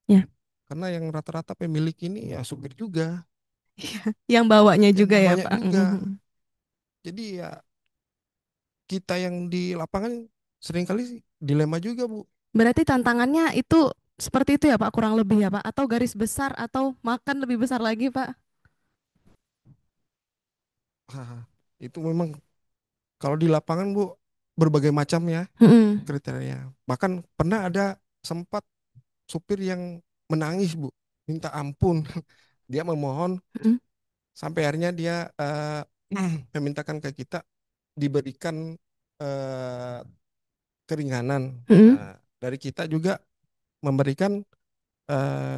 Ya. Karena yang rata-rata pemilik ini ya supir juga, Yang bawanya yang juga ya bawanya Pak? juga. Mm-mm. Jadi ya kita yang di lapangan seringkali dilema juga Bu. Berarti tantangannya itu seperti itu ya Pak, kurang lebih ya Pak? Atau garis besar atau makan lebih besar lagi Pak? Itu memang kalau di lapangan Bu berbagai macam ya Mm-mm. kriteria. Bahkan pernah ada sempat supir yang menangis Bu, minta ampun. Dia memohon Mm-mm. sampai akhirnya dia memintakan ke kita diberikan eh, keringanan. Mm-mm. Nah, dari kita juga memberikan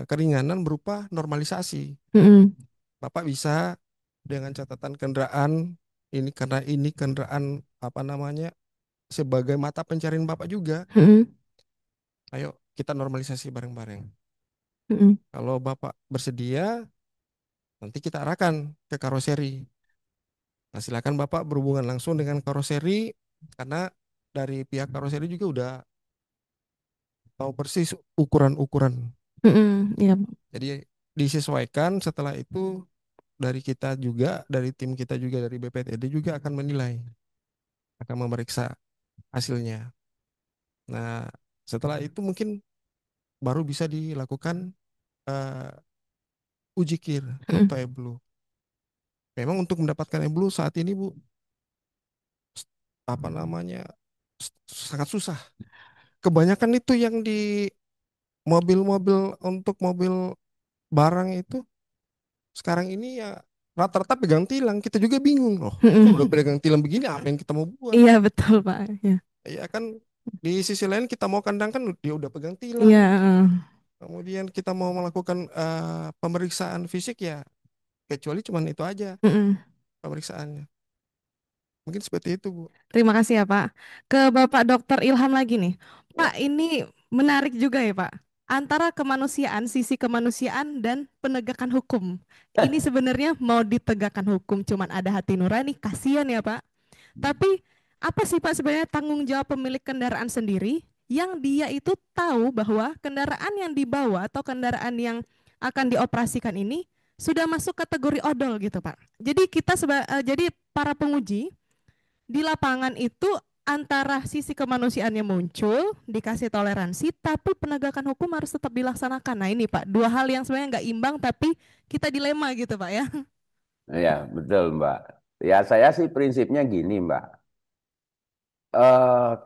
keringanan berupa normalisasi. Mm-mm. Bapak bisa dengan catatan kendaraan ini, karena ini kendaraan apa namanya, sebagai mata pencarian Bapak juga. Mm-mm. Ayo kita normalisasi bareng-bareng. Mm-mm. Kalau Bapak bersedia, nanti kita arahkan ke karoseri. Nah, silakan Bapak berhubungan langsung dengan karoseri, karena dari pihak karoseri juga udah tahu persis ukuran-ukuran. Mm-mm. Iya Pak. Jadi disesuaikan, setelah itu dari kita juga, dari tim kita juga, dari BPTD juga akan menilai, akan memeriksa hasilnya. Nah, setelah itu mungkin baru bisa dilakukan eh, uji kir Mm-mm. atau EBLU. Memang untuk mendapatkan EBLU saat ini Bu, apa namanya, sangat susah. Kebanyakan itu yang di mobil-mobil, untuk mobil barang itu Sekarang ini ya rata-rata pegang tilang, kita juga bingung loh. Kalau udah Mm-mm. pegang tilang begini apa yang kita mau buat? Iya betul Pak. Ya. Ya kan di sisi lain kita mau kandang kan dia udah pegang tilang. Iya. Kemudian kita mau melakukan pemeriksaan fisik ya kecuali cuman itu aja Mm-mm. pemeriksaannya. Mungkin seperti itu, Bu. Terima kasih ya Pak. Ke Bapak Dokter Ilham lagi nih. Ya. Pak, ini menarik juga ya Pak. Antara kemanusiaan, sisi kemanusiaan dan penegakan hukum. Ini sebenarnya mau ditegakkan hukum, cuman ada hati nurani, kasihan ya Pak. Tapi apa sih Pak sebenarnya tanggung jawab pemilik kendaraan sendiri yang dia itu tahu bahwa kendaraan yang dibawa atau kendaraan yang akan dioperasikan ini sudah masuk kategori odol gitu Pak. Jadi jadi para penguji di lapangan itu antara sisi kemanusiaannya muncul, dikasih toleransi, tapi penegakan hukum harus tetap dilaksanakan. Nah ini Pak, dua hal yang sebenarnya nggak imbang, tapi kita dilema gitu Pak ya. Ya, betul, Mbak. Ya, saya sih prinsipnya gini, Mbak.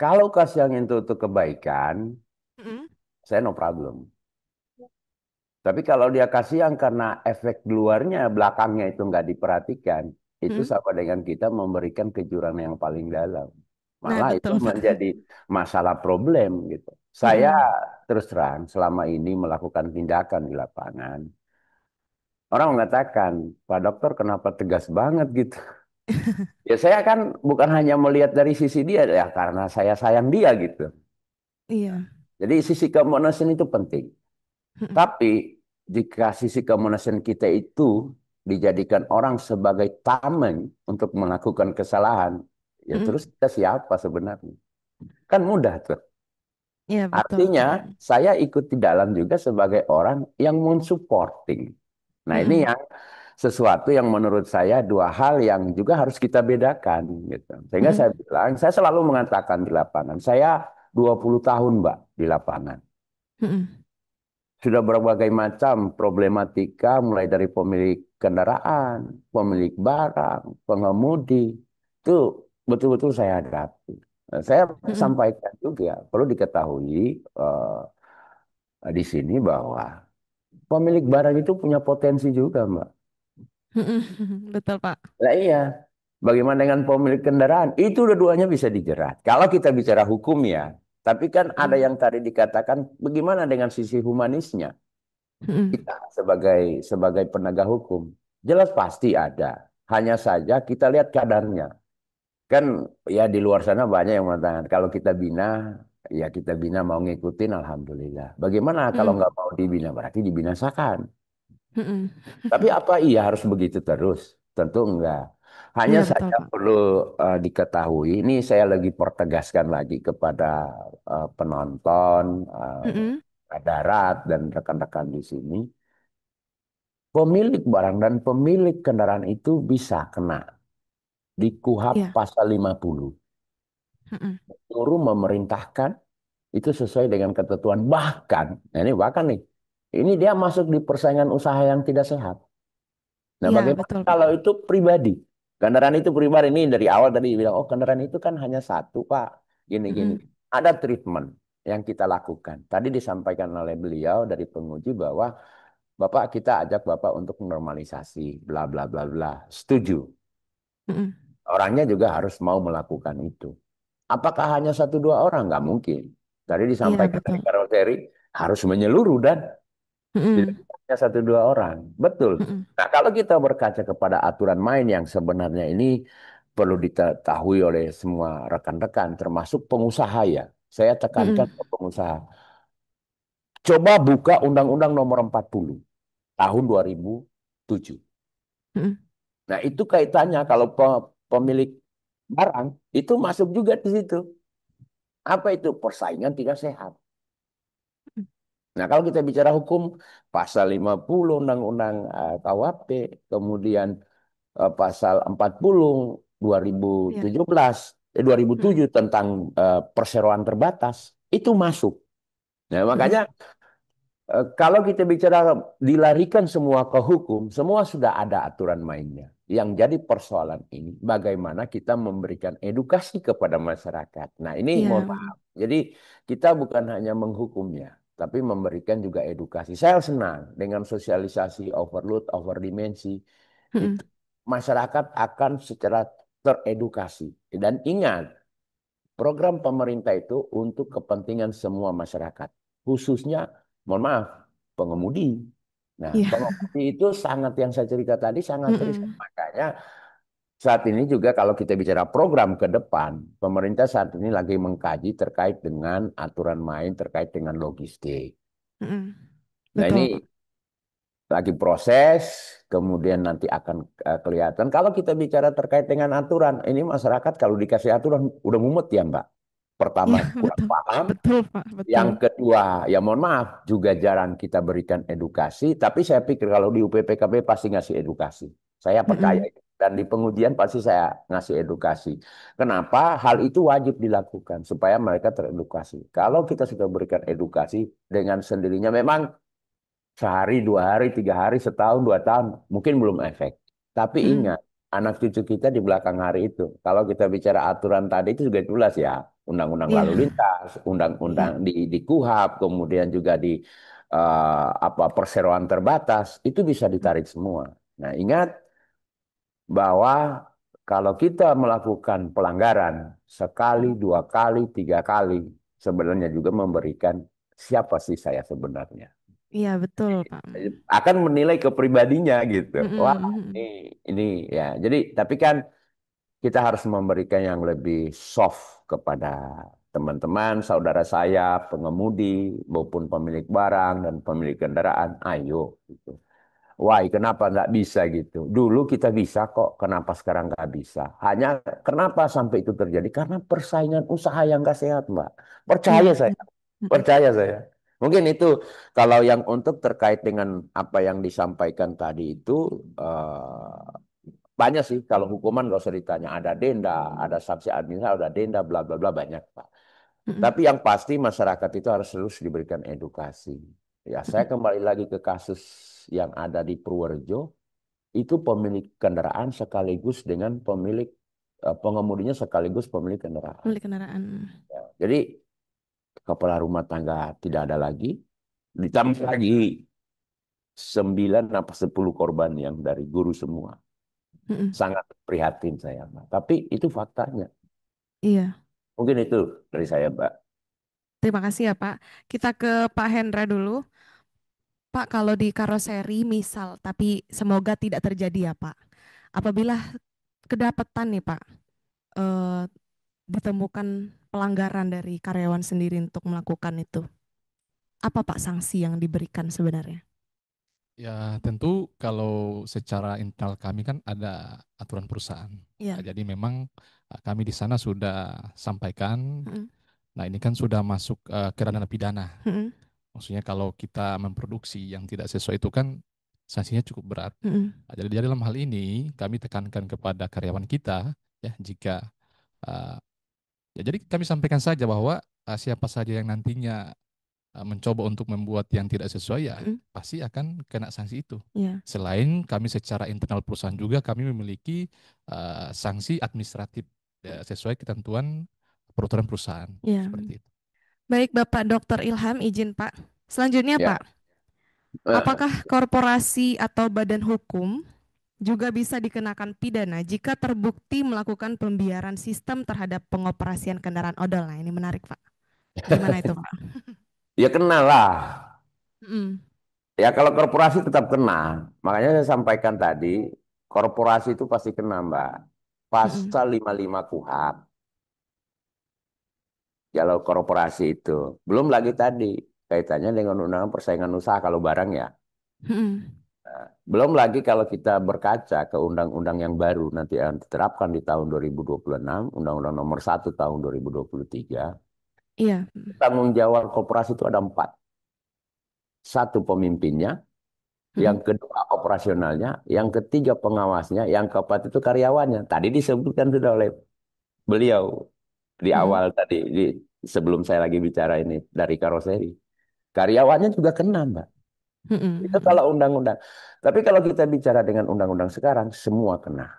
Kalau kasih yang itu untuk kebaikan, Mm-mm, saya no problem. Tapi kalau dia kasih yang karena efek luarnya, belakangnya itu nggak diperhatikan, itu mm-mm. sama dengan kita memberikan kejuran yang paling dalam. Nah Malah itu betul Pak. menjadi masalah problem gitu. Saya Mm-mm, terus terang selama ini melakukan tindakan di lapangan. Orang mengatakan, Pak Dokter kenapa tegas banget gitu. Ya saya kan bukan hanya melihat dari sisi dia, ya karena saya sayang dia gitu. iya. Jadi sisi kemanusiaan itu penting. Mm-mm, Tapi jika sisi kemanusiaan kita itu dijadikan orang sebagai tameng untuk melakukan kesalahan, ya mm-mm. terus kita siapa sebenarnya? Kan mudah tuh. Iya betul Artinya Pak. saya ikut di dalam juga sebagai orang yang mensupporting. Nah ini Mm-mm, yang sesuatu yang menurut saya dua hal yang juga harus kita bedakan gitu. Sehingga mm-mm, saya bilang, saya selalu mengatakan di lapangan, saya 20 tahun Mbak di lapangan. mm-mm, Sudah berbagai macam problematika mulai dari pemilik kendaraan, pemilik barang, pengemudi, itu betul-betul saya hadapi. Saya mm-mm, sampaikan juga, perlu diketahui di sini bahwa pemilik barang itu punya potensi juga, Mbak. mm-mm. Betul Pak. Nah iya, bagaimana dengan pemilik kendaraan? Itu dua-duanya bisa dijerat. Kalau kita bicara hukum ya, tapi kan ada Mm-mm, yang tadi dikatakan, bagaimana dengan sisi humanisnya? mm-mm. Kita sebagai penegak hukum, jelas pasti ada. Hanya saja kita lihat kadarnya. Kan ya di luar sana banyak yang mengatakan, kalau kita bina, ya kita bina mau ngikutin, alhamdulillah. Bagaimana kalau Mm-mm, nggak mau dibina? Berarti dibinasakan. mm-mm. Tapi apa iya harus begitu terus? Tentu enggak. Hanya Iya betul saja Pak. perlu diketahui, ini saya lagi pertegaskan lagi kepada penonton, Mm-mm. darat dan rekan-rekan di sini. Pemilik barang dan pemilik kendaraan itu bisa kena di KUHP Iya. pasal 50. Mm-mm. Guru memerintahkan itu sesuai dengan ketentuan. Bahkan, nah ini bahkan nih, ini dia masuk di persaingan usaha yang tidak sehat. Nah, Iya bagaimana betul Pak. kalau itu pribadi? Kendaraan itu pribadi ini dari awal tadi bilang, oh kendaraan itu kan hanya satu, Pak. Gini-gini. Mm-mm. Ada treatment yang kita lakukan. Tadi disampaikan oleh beliau dari penguji bahwa Bapak kita ajak Bapak untuk normalisasi, bla bla bla bla. Setuju. Mm-mm. Orangnya juga harus mau melakukan itu. Apakah hanya satu dua orang? Nggak mungkin. Tadi Iya disampaikan dari betul. karoseri harus menyeluruh dan tidak Mm-mm. hanya satu dua orang. Betul. Mm-mm. Nah, kalau kita berkaca kepada aturan main yang sebenarnya ini perlu diketahui oleh semua rekan-rekan, termasuk pengusaha ya. Saya tekankan Mm-mm. ke pengusaha. Coba buka Undang-Undang Nomor 40 tahun 2007. Mm-mm. Nah, itu kaitannya kalau pemilik barang itu masuk juga di situ. Apa itu? Persaingan tidak sehat. Nah, kalau kita bicara hukum, pasal 50 Undang-Undang KUHP, kemudian pasal 40 Iya. 2017, dua ribu Mm-mm. tujuh tentang perseroan terbatas, itu masuk. Nah, makanya Mm-mm. kalau kita bicara dilarikan semua ke hukum, semua sudah ada aturan mainnya. Yang jadi persoalan ini, bagaimana kita memberikan edukasi kepada masyarakat. Nah, ini mohon Iya. maaf. Jadi kita bukan hanya menghukumnya. tapi memberikan juga edukasi. Saya senang dengan sosialisasi overload, overdimensi, Mm-mm. itu masyarakat akan secara teredukasi. Dan ingat, program pemerintah itu untuk kepentingan semua masyarakat, khususnya, mohon maaf, pengemudi. Nah, Iya. pengemudi itu sangat yang saya cerita tadi sangat riskan. Mm-mm. Makanya saat ini juga kalau kita bicara program ke depan, pemerintah saat ini lagi mengkaji terkait dengan aturan main terkait dengan logistik. Mm-mm. Nah, Betul, ini Pak. lagi proses, kemudian nanti akan kelihatan. Kalau kita bicara terkait dengan aturan, ini masyarakat kalau dikasih aturan udah mumet ya, Mbak. Pertama Iya, kurang betul. paham, Betul, Pak. Betul. yang kedua ya mohon maaf juga jarang kita berikan edukasi. Tapi saya pikir kalau di UPPKB pasti ngasih edukasi. Saya percaya Mm-mm. itu. Dan di pengujian pasti saya ngasih edukasi. Kenapa? Hal itu wajib dilakukan supaya mereka teredukasi. Kalau kita sudah berikan edukasi dengan sendirinya memang sehari, 2 hari, 3 hari, setahun, 2 tahun, mungkin belum efek. Tapi Mm-mm. ingat, anak cucu kita di belakang hari itu. Kalau kita bicara aturan tadi itu juga jelas ya. Undang-undang lalu Iya. lintas, undang-undang Iya. di KUHP, kemudian juga di apa perseroan terbatas, itu bisa ditarik semua. Nah, ingat bahwa kalau kita melakukan pelanggaran sekali, 2 kali, 3 kali, sebenarnya juga memberikan siapa sih saya sebenarnya Iya, betul, Pak. akan menilai kepribadinya gitu. Wah, ini Mm-mm. ini ya. Jadi tapi kan kita harus memberikan yang lebih soft kepada teman-teman, saudara saya, pengemudi maupun pemilik barang dan pemilik kendaraan. Ayo gitu. Wah, kenapa nggak bisa gitu? Dulu kita bisa kok, kenapa sekarang nggak bisa? Hanya kenapa sampai itu terjadi? Karena persaingan usaha yang nggak sehat, Mbak. Iya. Percaya saya. Mm-mm. Percaya saya. Mungkin itu kalau yang untuk terkait dengan apa yang disampaikan tadi itu banyak sih. Kalau hukuman nggak usah ditanya. Ada denda, ada sanksi administratif, ada denda, bla bla bla banyak Pak. Mm-mm. Tapi yang pasti masyarakat itu harus terus diberikan edukasi. Ya, saya Mm-mm. kembali lagi ke kasus yang ada di Purworejo. Itu pemilik kendaraan sekaligus dengan pengemudinya sekaligus pemilik kendaraan. Beli kendaraan. Ya, jadi kepala rumah tangga tidak ada lagi. Ditambah lagi 9 apa 10 korban yang dari guru semua. Mm-mm. Sangat prihatin saya, Mbak. Tapi itu faktanya. Iya. Mungkin itu dari saya, Mbak. Terima kasih ya, Pak. Kita ke Pak Hendra dulu. Pak, kalau di karoseri misal, tapi semoga tidak terjadi ya, Pak. Apabila kedapatan nih, Pak, eh, ditemukan pelanggaran dari karyawan sendiri untuk melakukan itu, apa Pak sanksi yang diberikan sebenarnya? Ya, tentu kalau secara internal kami kan ada aturan perusahaan. Iya. Jadi memang kami di sana sudah sampaikan. Mm-mm. Nah, ini kan sudah masuk ke ranah pidana. Mm-mm. Maksudnya kalau kita memproduksi yang tidak sesuai itu kan sanksinya cukup berat. Mm-mm. Nah, jadi dalam hal ini kami tekankan kepada karyawan kita ya jika uh, ya jadi kami sampaikan saja bahwa siapa saja yang nantinya mencoba untuk membuat yang tidak sesuai ya Mm-mm. pasti akan kena sanksi itu. Iya. Selain kami secara internal perusahaan juga kami memiliki sanksi administratif ya, sesuai ketentuan peraturan perusahaan Iya. seperti itu. Baik, Bapak Dr. Ilham, izin Pak. Selanjutnya, Ya. Pak, apakah korporasi atau badan hukum juga bisa dikenakan pidana jika terbukti melakukan pembiaran sistem terhadap pengoperasian kendaraan odol? Nah, ini menarik, Pak. Gimana itu, Pak? Ya kenal lah. Mm. Ya kalau korporasi tetap kena. Makanya saya sampaikan tadi, korporasi itu pasti kena, Mbak. Mm-mm. Pasal 55 KUHP. Kalau korporasi itu. Belum lagi tadi, kaitannya dengan undang persaingan usaha kalau barang ya. Mm-mm. Belum lagi kalau kita berkaca ke undang-undang yang baru nanti yang diterapkan di tahun 2026, Undang-Undang Nomor 1 tahun 2023, Iya. tanggung jawab korporasi itu ada 4. Satu pemimpinnya, yang Mm-mm. kedua operasionalnya, yang ketiga pengawasnya, yang keempat itu karyawannya. Tadi disebutkan sudah oleh beliau di Mm-mm. awal tadi, sebelum saya lagi bicara ini dari karoseri. Karyawannya juga kena, Mbak. Itu Mm-mm. kalau undang-undang. Tapi kalau kita bicara dengan undang-undang sekarang, semua kena.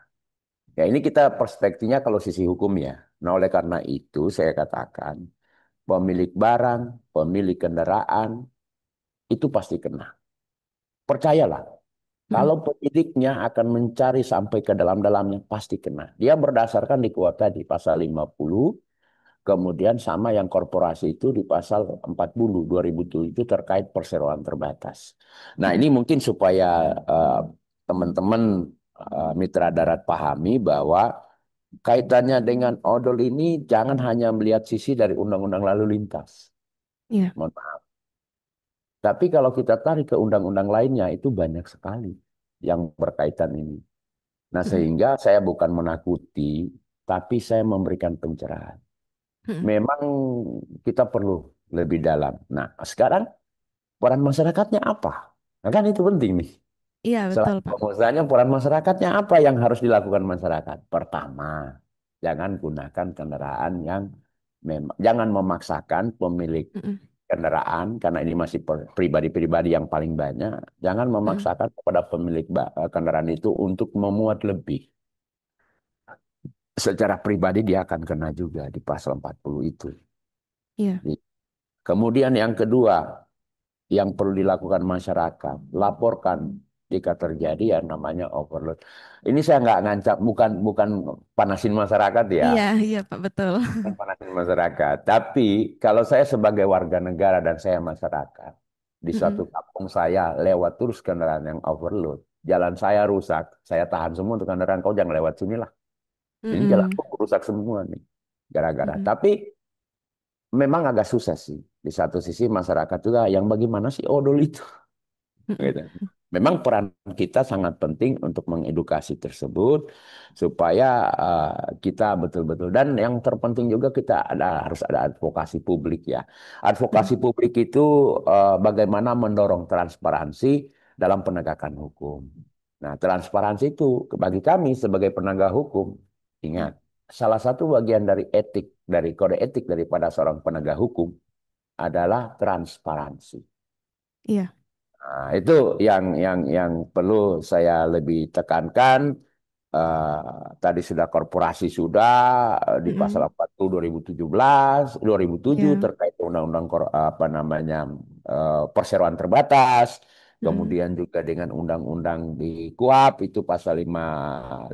Ya ini kita perspektifnya kalau sisi hukum ya. Nah oleh karena itu saya katakan, pemilik barang, pemilik kendaraan, itu pasti kena. Percayalah, Mm-mm. kalau penyidiknya akan mencari sampai ke dalam-dalamnya, pasti kena. Dia berdasarkan di kuota di pasal 50, kemudian sama yang korporasi itu di pasal 40, 2007 itu terkait perseroan terbatas. Nah, ini Mm-mm. mungkin supaya teman-teman mitra darat pahami bahwa kaitannya dengan odol ini jangan hanya melihat sisi dari undang-undang lalu lintas. Iya. Mohon maaf. Tapi kalau kita tarik ke undang-undang lainnya itu banyak sekali yang berkaitan ini. Nah, Mm-mm. sehingga saya bukan menakuti, tapi saya memberikan pencerahan. Mm-mm. Memang kita perlu lebih dalam. Nah, sekarang peran masyarakatnya apa? Nah, kan itu penting nih. Iya, betul, Selain Pak. pengusahanya, peran masyarakatnya apa yang harus dilakukan masyarakat? Pertama, jangan gunakan kendaraan yang memang, jangan memaksakan pemilik Mm-mm. kendaraan, karena ini masih pribadi-pribadi yang paling banyak, jangan Mm-mm. memaksakan kepada pemilik kendaraan itu untuk memuat lebih. Secara pribadi dia akan kena juga di pasal 40 itu. Iya. Kemudian yang kedua, yang perlu dilakukan masyarakat, laporkan jika terjadi yang namanya overload. Ini saya nggak ngancam, bukan bukan panasin masyarakat ya, Iya, iya, Pak, betul. bukan panasin masyarakat. Tapi kalau saya sebagai warga negara dan saya masyarakat, di suatu Mm-mm. kampung saya lewat terus kendaraan yang overload, jalan saya rusak, saya tahan semua untuk kendaraan, kau jangan lewat sini lah. Ini Mm-mm. jalanku rusak semua nih, gara-gara. Mm-mm. Tapi memang agak susah sih. Di satu sisi masyarakat juga yang bagaimana sih odol itu. Mm-mm. Gitu. Memang peran kita sangat penting untuk mengedukasi tersebut supaya kita betul-betul, dan yang terpenting juga kita harus ada advokasi publik ya. Advokasi Mm-mm. publik itu bagaimana mendorong transparansi dalam penegakan hukum. Nah, transparansi itu bagi kami sebagai penegak hukum, ingat, salah satu bagian dari etik, dari kode etik daripada seorang penegak hukum adalah transparansi. Iya. Nah, itu yang perlu saya lebih tekankan. Tadi sudah korporasi sudah di pasal Mm-mm. 40 2017, 2007 Iya. terkait undang-undang apa namanya perseroan terbatas. Mm-mm. Kemudian juga dengan undang-undang di KUHP itu pasal 50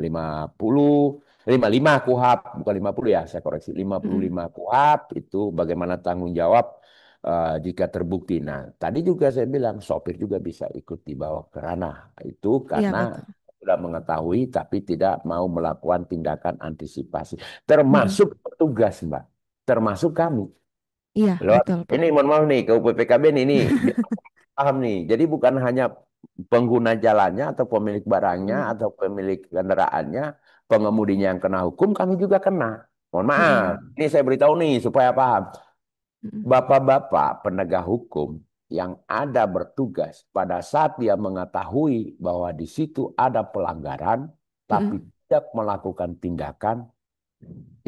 55 KUHP, bukan 50 ya, saya koreksi, Mm-mm. 55 KUHP itu bagaimana tanggung jawab jika terbukti. Nah, tadi juga saya bilang sopir juga bisa ikut dibawa ke ranah itu Iya, karena betul. sudah mengetahui tapi tidak mau melakukan tindakan antisipasi. Mm-mm. Termasuk petugas, Mbak. Termasuk kami. Iya, Lewat betul, Pak. ini mohon maaf nih ke UPPKB ini biar paham nih. Jadi bukan hanya pengguna jalannya atau pemilik barangnya Mm-mm. atau pemilik kendaraannya, pengemudinya yang kena hukum, kami juga kena. Mohon maaf. Mm-mm. Ini saya beritahu nih supaya paham. Mm-mm. Bapak-bapak penegak hukum yang ada bertugas pada saat dia mengetahui bahwa di situ ada pelanggaran, tapi Mm-mm. tidak melakukan tindakan,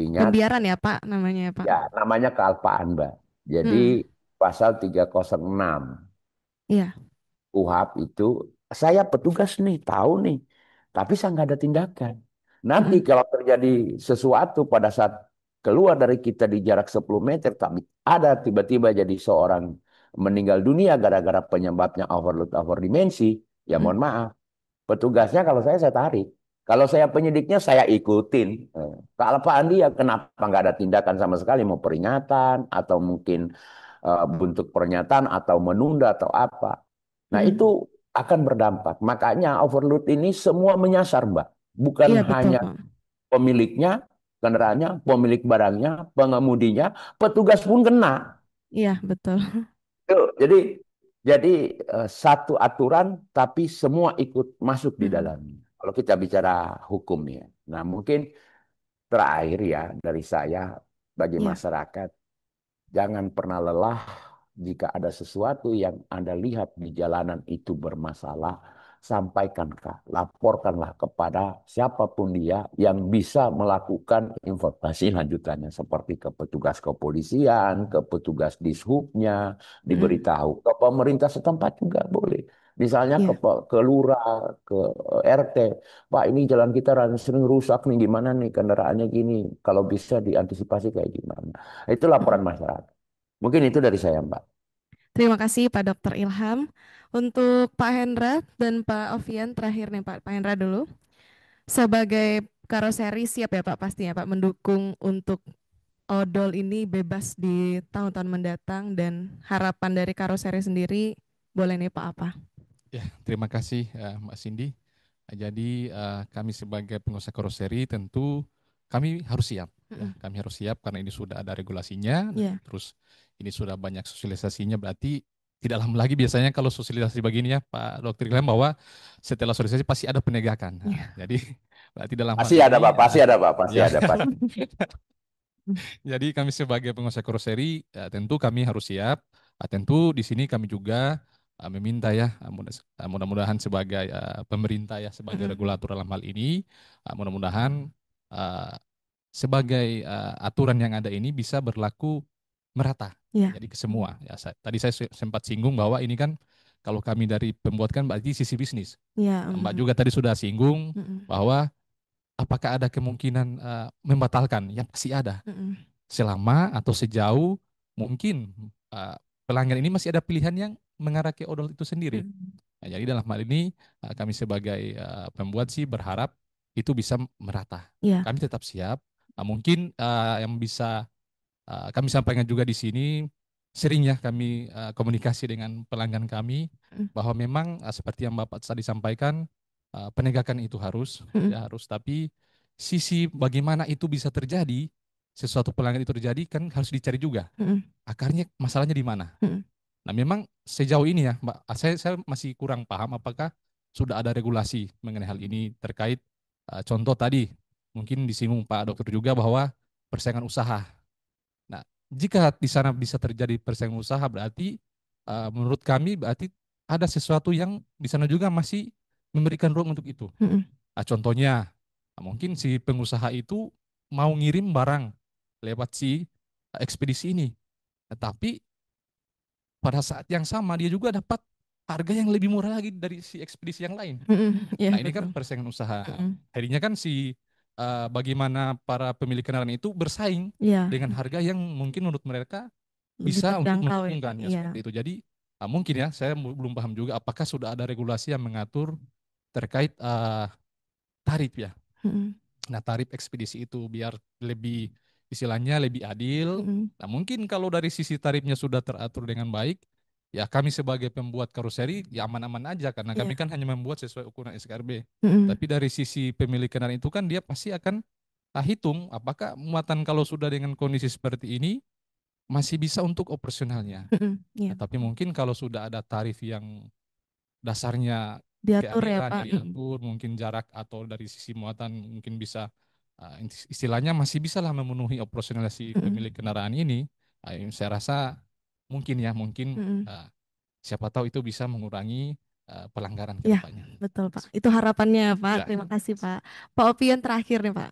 ingat Pembiaran ya, Pak, namanya ya, Pak. ya namanya kealpaan, Mbak. Jadi Mm-mm. pasal 306 Iya. UHAP itu, saya petugas nih, tahu nih, tapi saya nggak ada tindakan. Nanti Mm-mm. kalau terjadi sesuatu pada saat keluar dari kita di jarak 10 meter, tapi ada tiba-tiba jadi seorang meninggal dunia gara-gara penyebabnya overload overdimensi, ya Mm-mm. mohon maaf. Petugasnya kalau saya tarik. Kalau saya penyidiknya saya ikutin. Kealpaan dia kenapa nggak ada tindakan sama sekali, mau peringatan atau mungkin bentuk pernyataan atau menunda atau apa. Nah itu Mm-mm. akan berdampak. Makanya overload ini semua menyasar, Mbak. Bukan Iya, betul, hanya Pak. pemiliknya, kendaraannya, pemilik barangnya, pengemudinya, petugas pun kena. Iya, betul. Tuh, jadi satu aturan tapi semua ikut masuk di Mm-mm. dalamnya. Kalau kita bicara hukum ya. Nah, mungkin terakhir ya dari saya bagi Iya. masyarakat, jangan pernah lelah jika ada sesuatu yang Anda lihat di jalanan itu bermasalah, sampaikanlah, laporkanlah kepada siapapun dia yang bisa melakukan informasi lanjutannya seperti ke petugas kepolisian, ke petugas dishubnya, Mm-mm. diberitahu ke pemerintah setempat juga boleh. Misalnya Iya. ke lurah, ke RT, Pak ini jalan kita sering rusak nih, gimana nih kendaraannya gini, kalau bisa diantisipasi kayak gimana. Itu laporan Mm-mm. masyarakat. Mungkin itu dari saya, Mbak. Terima kasih Pak Dokter Ilham. Untuk Pak Hendra dan Pak Ovian terakhir nih Pak. Pak Hendra dulu. Sebagai karoseri siap ya Pak pastinya Pak mendukung untuk odol ini bebas di tahun-tahun mendatang dan harapan dari karoseri sendiri boleh nih Pak apa? Ya, terima kasih Mbak Cindy. Jadi kami sebagai pengusaha karoseri tentu kami harus siap. Ya, Mm-mm. kami harus siap karena ini sudah ada regulasinya, Iya, terus ini sudah banyak sosialisasinya. Berarti tidak lama lagi biasanya kalau sosialisasi begini ya Pak Dokter Ilham bahwa setelah sosialisasi pasti ada penegakan. Nah, iya. jadi berarti dalam hal Pasti ada, ini Pak. Pasti ada, Pak. Pasti ya ada, pasti. jadi kami sebagai pengusaha karoseri tentu kami harus siap. Tentu di sini kami juga meminta ya mudah-mudahan sebagai pemerintah ya sebagai Mm-mm. regulator dalam hal ini mudah-mudahan uh, sebagai aturan yang ada ini bisa berlaku merata. Iya, Jadi ke semua. Ya, tadi saya sempat singgung bahwa ini kan kalau kami dari pembuat kan berarti sisi bisnis. iya. Mbak juga tadi sudah singgung Mm-mm. bahwa apakah ada kemungkinan membatalkan? Yang pasti ada Mm-mm. selama atau sejauh mungkin uh, pelanggan ini masih ada pilihan yang mengarah ke odol itu sendiri. Mm-mm. Nah, jadi dalam hal ini kami sebagai pembuat sih berharap itu bisa merata. Iya. Kami tetap siap. Mungkin yang bisa kami sampaikan juga di sini sering ya kami komunikasi dengan pelanggan kami Mm-mm. bahwa memang seperti yang Bapak tadi sampaikan penegakan itu harus Mm-mm. ya harus tapi sisi bagaimana itu bisa terjadi sesuatu pelanggan itu terjadi kan harus dicari juga Mm-mm. akarnya masalahnya di mana. Mm-mm. Nah memang sejauh ini ya Mbak saya masih kurang paham apakah sudah ada regulasi mengenai hal ini terkait contoh tadi mungkin disinggung Pak Dokter juga bahwa persaingan usaha. Nah, jika di sana bisa terjadi persaingan usaha berarti menurut kami berarti ada sesuatu yang di sana juga masih memberikan ruang untuk itu. Mm-mm. Contohnya, mungkin si pengusaha itu mau ngirim barang lewat si ekspedisi ini, tetapi pada saat yang sama dia juga dapat harga yang lebih murah lagi dari si ekspedisi yang lain. Mm-mm. Iya, Nah, ini kan betul. persaingan usaha. Mm-mm. Akhirnya kan si bagaimana para pemilik kendaraan itu bersaing Iya, dengan harga yang mungkin menurut mereka lebih bisa untuk terjangkau ya Pak. menguntungkan ya Iya. seperti itu. Jadi mungkin ya saya belum paham juga apakah sudah ada regulasi yang mengatur terkait tarif ya. Mm-mm. Nah, tarif ekspedisi itu biar lebih istilahnya lebih adil. Mm-mm. Nah, mungkin kalau dari sisi tarifnya sudah teratur dengan baik, ya kami sebagai pembuat karoseri ya aman-aman aja karena kami Iya. kan hanya membuat sesuai ukuran SKRB. Mm-mm. Tapi dari sisi pemilik kendaraan itu kan dia pasti akan hitung apakah muatan kalau sudah dengan kondisi seperti ini masih bisa untuk operasionalnya. Mm-mm. Iya. Nah, tapi mungkin kalau sudah ada tarif yang dasarnya Diatur ya keadilan Pak. yang Mm-mm. diatur, mungkin jarak atau dari sisi muatan mungkin bisa istilahnya masih bisa lah memenuhi operasional si Mm-mm. pemilik kendaraan ini. Saya rasa mungkin ya mungkin Mm-mm. siapa tahu itu bisa mengurangi pelanggaran ke Iya, depannya. betul Pak. Itu harapannya Pak. Ya, Terima kasih Pak. Pak Opian terakhir nih Pak.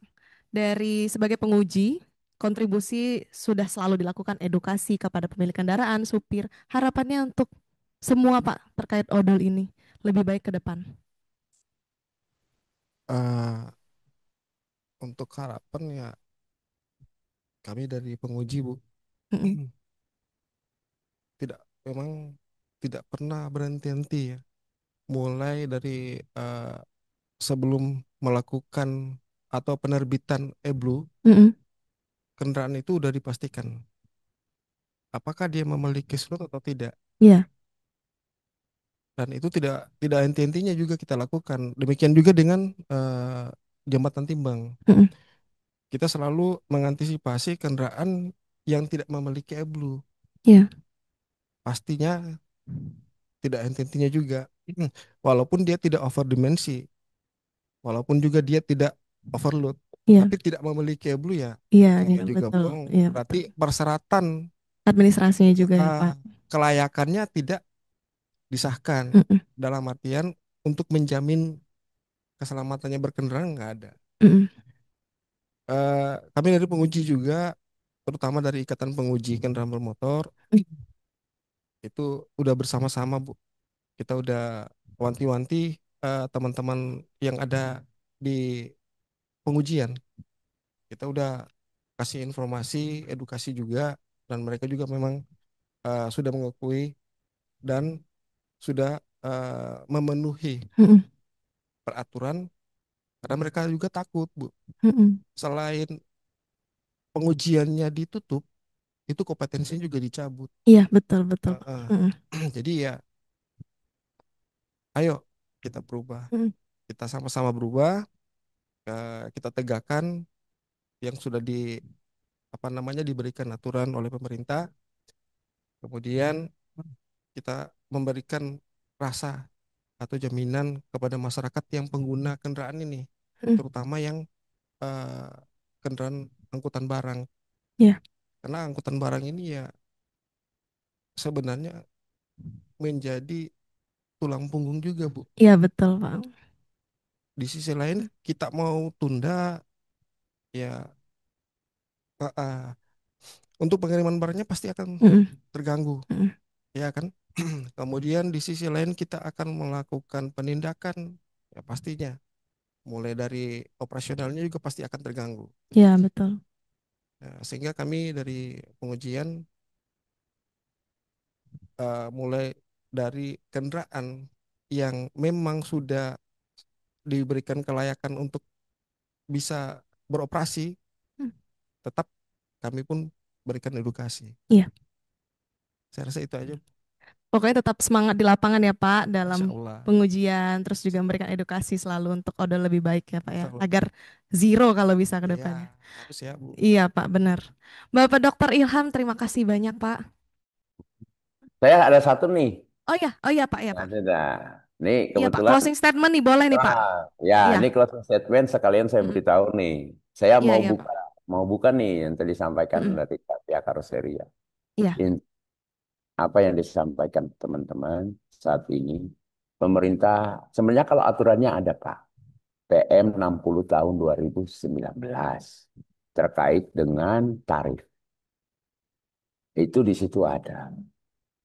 Dari sebagai penguji, kontribusi sudah selalu dilakukan edukasi kepada pemilik kendaraan, supir. Harapannya untuk semua Pak terkait odol ini lebih baik ke depan. Eh, untuk harapan ya kami dari penguji Bu Mm-mm. tidak memang tidak pernah berhenti-henti ya. Mulai dari sebelum melakukan atau penerbitan e-Blue, Mm-mm. kendaraan itu udah dipastikan apakah dia memiliki slot atau tidak. Iya. Dan itu tidak henti-hentinya juga kita lakukan. Demikian juga dengan jembatan timbang. Mm-mm. Kita selalu mengantisipasi kendaraan yang tidak memiliki e-Blue. Iya. Pastinya tidak henti-hentinya juga. Walaupun dia tidak over dimensi, walaupun juga dia tidak overload, Iya. tapi tidak memiliki e-Blue ya Iya, iya enggak juga betul. bohong. Iya Berarti betul. persyaratan Administrasinya juga ya eh, Pak. kelayakannya tidak disahkan Mm-mm. dalam artian untuk menjamin keselamatannya berkendara nggak ada. Mm-mm. Kami dari penguji juga, terutama dari Ikatan Penguji Kendaraan Bermotor, itu udah bersama-sama Bu. Kita udah wanti-wanti teman-teman yang ada di pengujian. Kita udah kasih informasi, edukasi juga, dan mereka juga memang sudah mengakui dan sudah memenuhi Mm-mm. peraturan, karena mereka juga takut, Bu. Mm-mm. Selain pengujiannya ditutup, itu kompetensinya juga dicabut. Iya, betul, betul, Pak. Heeh. Mm-mm. Jadi ya, ayo kita berubah. Mm-mm. Kita sama-sama berubah, kita tegakkan yang sudah apa namanya diberikan aturan oleh pemerintah. Kemudian kita memberikan rasa atau jaminan kepada masyarakat yang pengguna kendaraan ini, Mm-mm. terutama yang eh, kendaraan angkutan barang. Iya, Karena angkutan barang ini ya sebenarnya menjadi tulang punggung juga, Bu. iya betul, Pak. Di sisi lain kita mau tunda ya, eh, eh, untuk pengiriman barangnya pasti akan Mm-mm. terganggu, Mm-mm. ya kan? Kemudian di sisi lain kita akan melakukan penindakan, ya pastinya mulai dari operasionalnya juga pasti akan terganggu. Iya, betul. Nah, sehingga kami dari pengujian mulai dari kendaraan yang memang sudah diberikan kelayakan untuk bisa beroperasi, Mm. tetap kami pun berikan edukasi. Iya. Saya rasa itu aja. Pokoknya tetap semangat di lapangan ya Pak Insya dalam Allah. pengujian, terus juga memberikan edukasi selalu untuk odol lebih baik ya Pak ya, Insya Allah. agar zero kalau bisa ke Iya, depannya. harus ya, Bu. Iya Pak, benar. Bapak Dokter Ilham, terima kasih banyak Pak. Saya ada satu nih. Oh ya Pak, ya Pak. Ada dah. Nih Iya Pak, kebetulan, closing statement nih boleh nih Pak. ya Iya. ini closing statement sekalian saya Mm-mm. beritahu nih. Saya Iya iya Pak. mau buka nih yang tadi disampaikan Mm-mm. dari pihak karoseria. Iya. In- Apa yang disampaikan teman-teman saat ini, pemerintah sebenarnya kalau aturannya ada Pak. PM 60 tahun 2019 terkait dengan tarif. Itu di situ ada.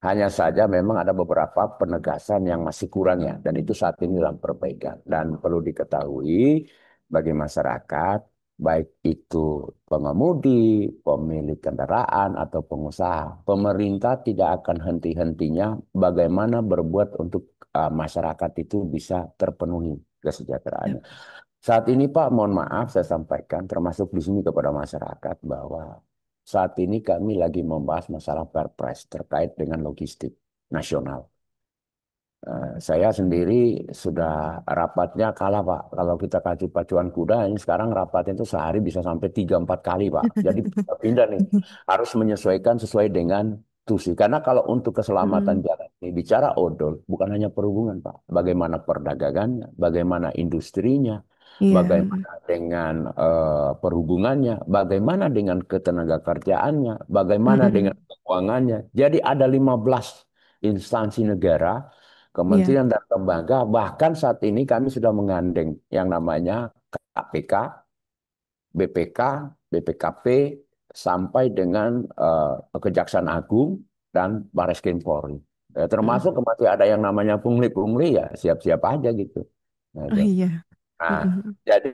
Hanya saja memang ada beberapa penegasan yang masih kurang ya, dan itu saat ini dalam perbaikan. Dan perlu diketahui bagi masyarakat, baik itu pengemudi, pemilik kendaraan, atau pengusaha, pemerintah tidak akan henti-hentinya bagaimana berbuat untuk masyarakat itu bisa terpenuhi Ya. kesejahteraannya. Saat ini Pak, mohon maaf saya sampaikan termasuk di sini kepada masyarakat bahwa saat ini kami lagi membahas masalah Perpres terkait dengan logistik nasional. Saya sendiri sudah rapatnya kalah Pak. Kalau kita kasih pacuan kuda, ini sekarang rapatnya itu sehari bisa sampai 3-4 kali Pak. Jadi pindah nih, harus menyesuaikan sesuai dengan tusi. Karena kalau untuk keselamatan Mm-mm. jalan ini bicara odol, bukan hanya perhubungan Pak. Bagaimana perdagangannya, bagaimana industrinya, Iya benar. bagaimana dengan perhubungannya, bagaimana dengan ketenaga kerjaannya, bagaimana dengan Mm-mm. keuangannya. Jadi ada 15 instansi negara, Iya. kementerian dan lembaga, bahkan saat ini kami sudah menggandeng yang namanya KPK, BPK, BPKP, sampai dengan Kejaksaan Agung dan Barreskrim Polri. Mm-mm. Termasuk masih ada yang namanya pungli-pungli ya siap-siap aja gitu. Nah, Oh itu. iya. Nah, Mm-mm. jadi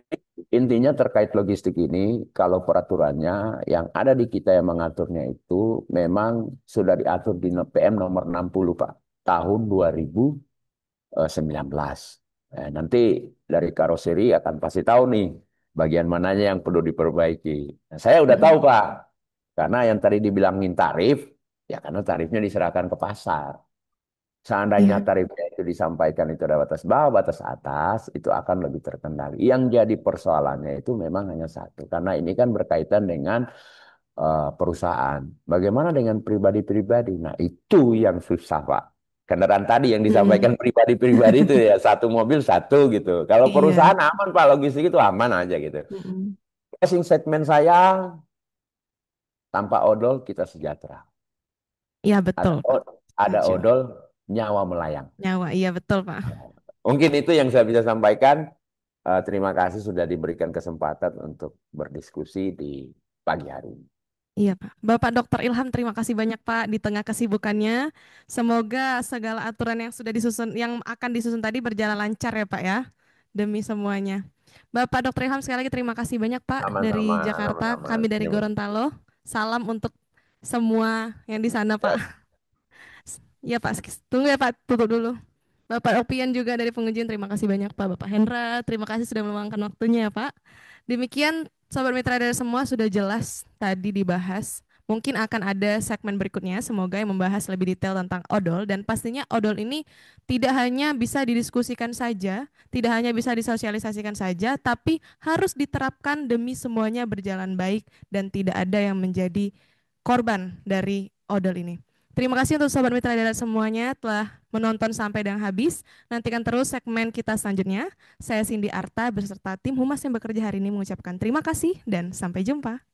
intinya terkait logistik ini, kalau peraturannya yang ada di kita yang mengaturnya itu memang sudah diatur di PM nomor 60 Pak, tahun 2019. Nanti dari karoseri akan pasti tahu nih bagian mananya yang perlu diperbaiki. Nah, saya udah tahu Mm-mm. Pak, karena yang tadi dibilangin tarif, ya karena tarifnya diserahkan ke pasar. Seandainya Iya. tarifnya itu disampaikan itu ada batas bawah, batas atas, itu akan lebih terkendali. Yang jadi persoalannya itu memang hanya satu, karena ini kan berkaitan dengan perusahaan. Bagaimana dengan pribadi-pribadi? Nah, itu yang susah, Pak. Kendaraan tadi yang Mm-mm. disampaikan pribadi-pribadi itu ya satu mobil satu gitu. Kalau Iya. perusahaan aman, Pak, logistik itu aman aja gitu. Mm-mm. Closing statement saya, tanpa odol kita sejahtera. Iya betul Pak. Ada Setuju. odol, nyawa melayang. Nyawa, iya betul Pak. Mungkin itu yang saya bisa sampaikan. Terima kasih sudah diberikan kesempatan untuk berdiskusi di pagi hari ini. Iya Pak. Bapak Dokter Ilham, terima kasih banyak Pak di tengah kesibukannya. Semoga segala aturan yang sudah disusun, yang akan disusun tadi berjalan lancar ya Pak ya. Demi semuanya. Bapak Dokter Ilham sekali lagi terima kasih banyak Pak Sama-sama, dari Jakarta, sama-sama. kami dari Ya, Gorontalo. Salam untuk semua yang di sana ya, Pak. Ya Pak, tunggu ya Pak, tutup dulu. Bapak Opian juga dari pengujian, terima kasih banyak Pak. Bapak Hendra, terima kasih sudah meluangkan waktunya ya Pak. Demikian Sobat Mitra dari semua sudah jelas tadi dibahas. Mungkin akan ada segmen berikutnya, semoga yang membahas lebih detail tentang odol. Dan pastinya odol ini tidak hanya bisa didiskusikan saja, tidak hanya bisa disosialisasikan saja, tapi harus diterapkan demi semuanya berjalan baik dan tidak ada yang menjadi korban dari odol ini. Terima kasih untuk Sobat Mitra Darat semuanya telah menonton sampai dengan habis. Nantikan terus segmen kita selanjutnya. Saya Cindy Arta beserta tim Humas yang bekerja hari ini mengucapkan terima kasih dan sampai jumpa.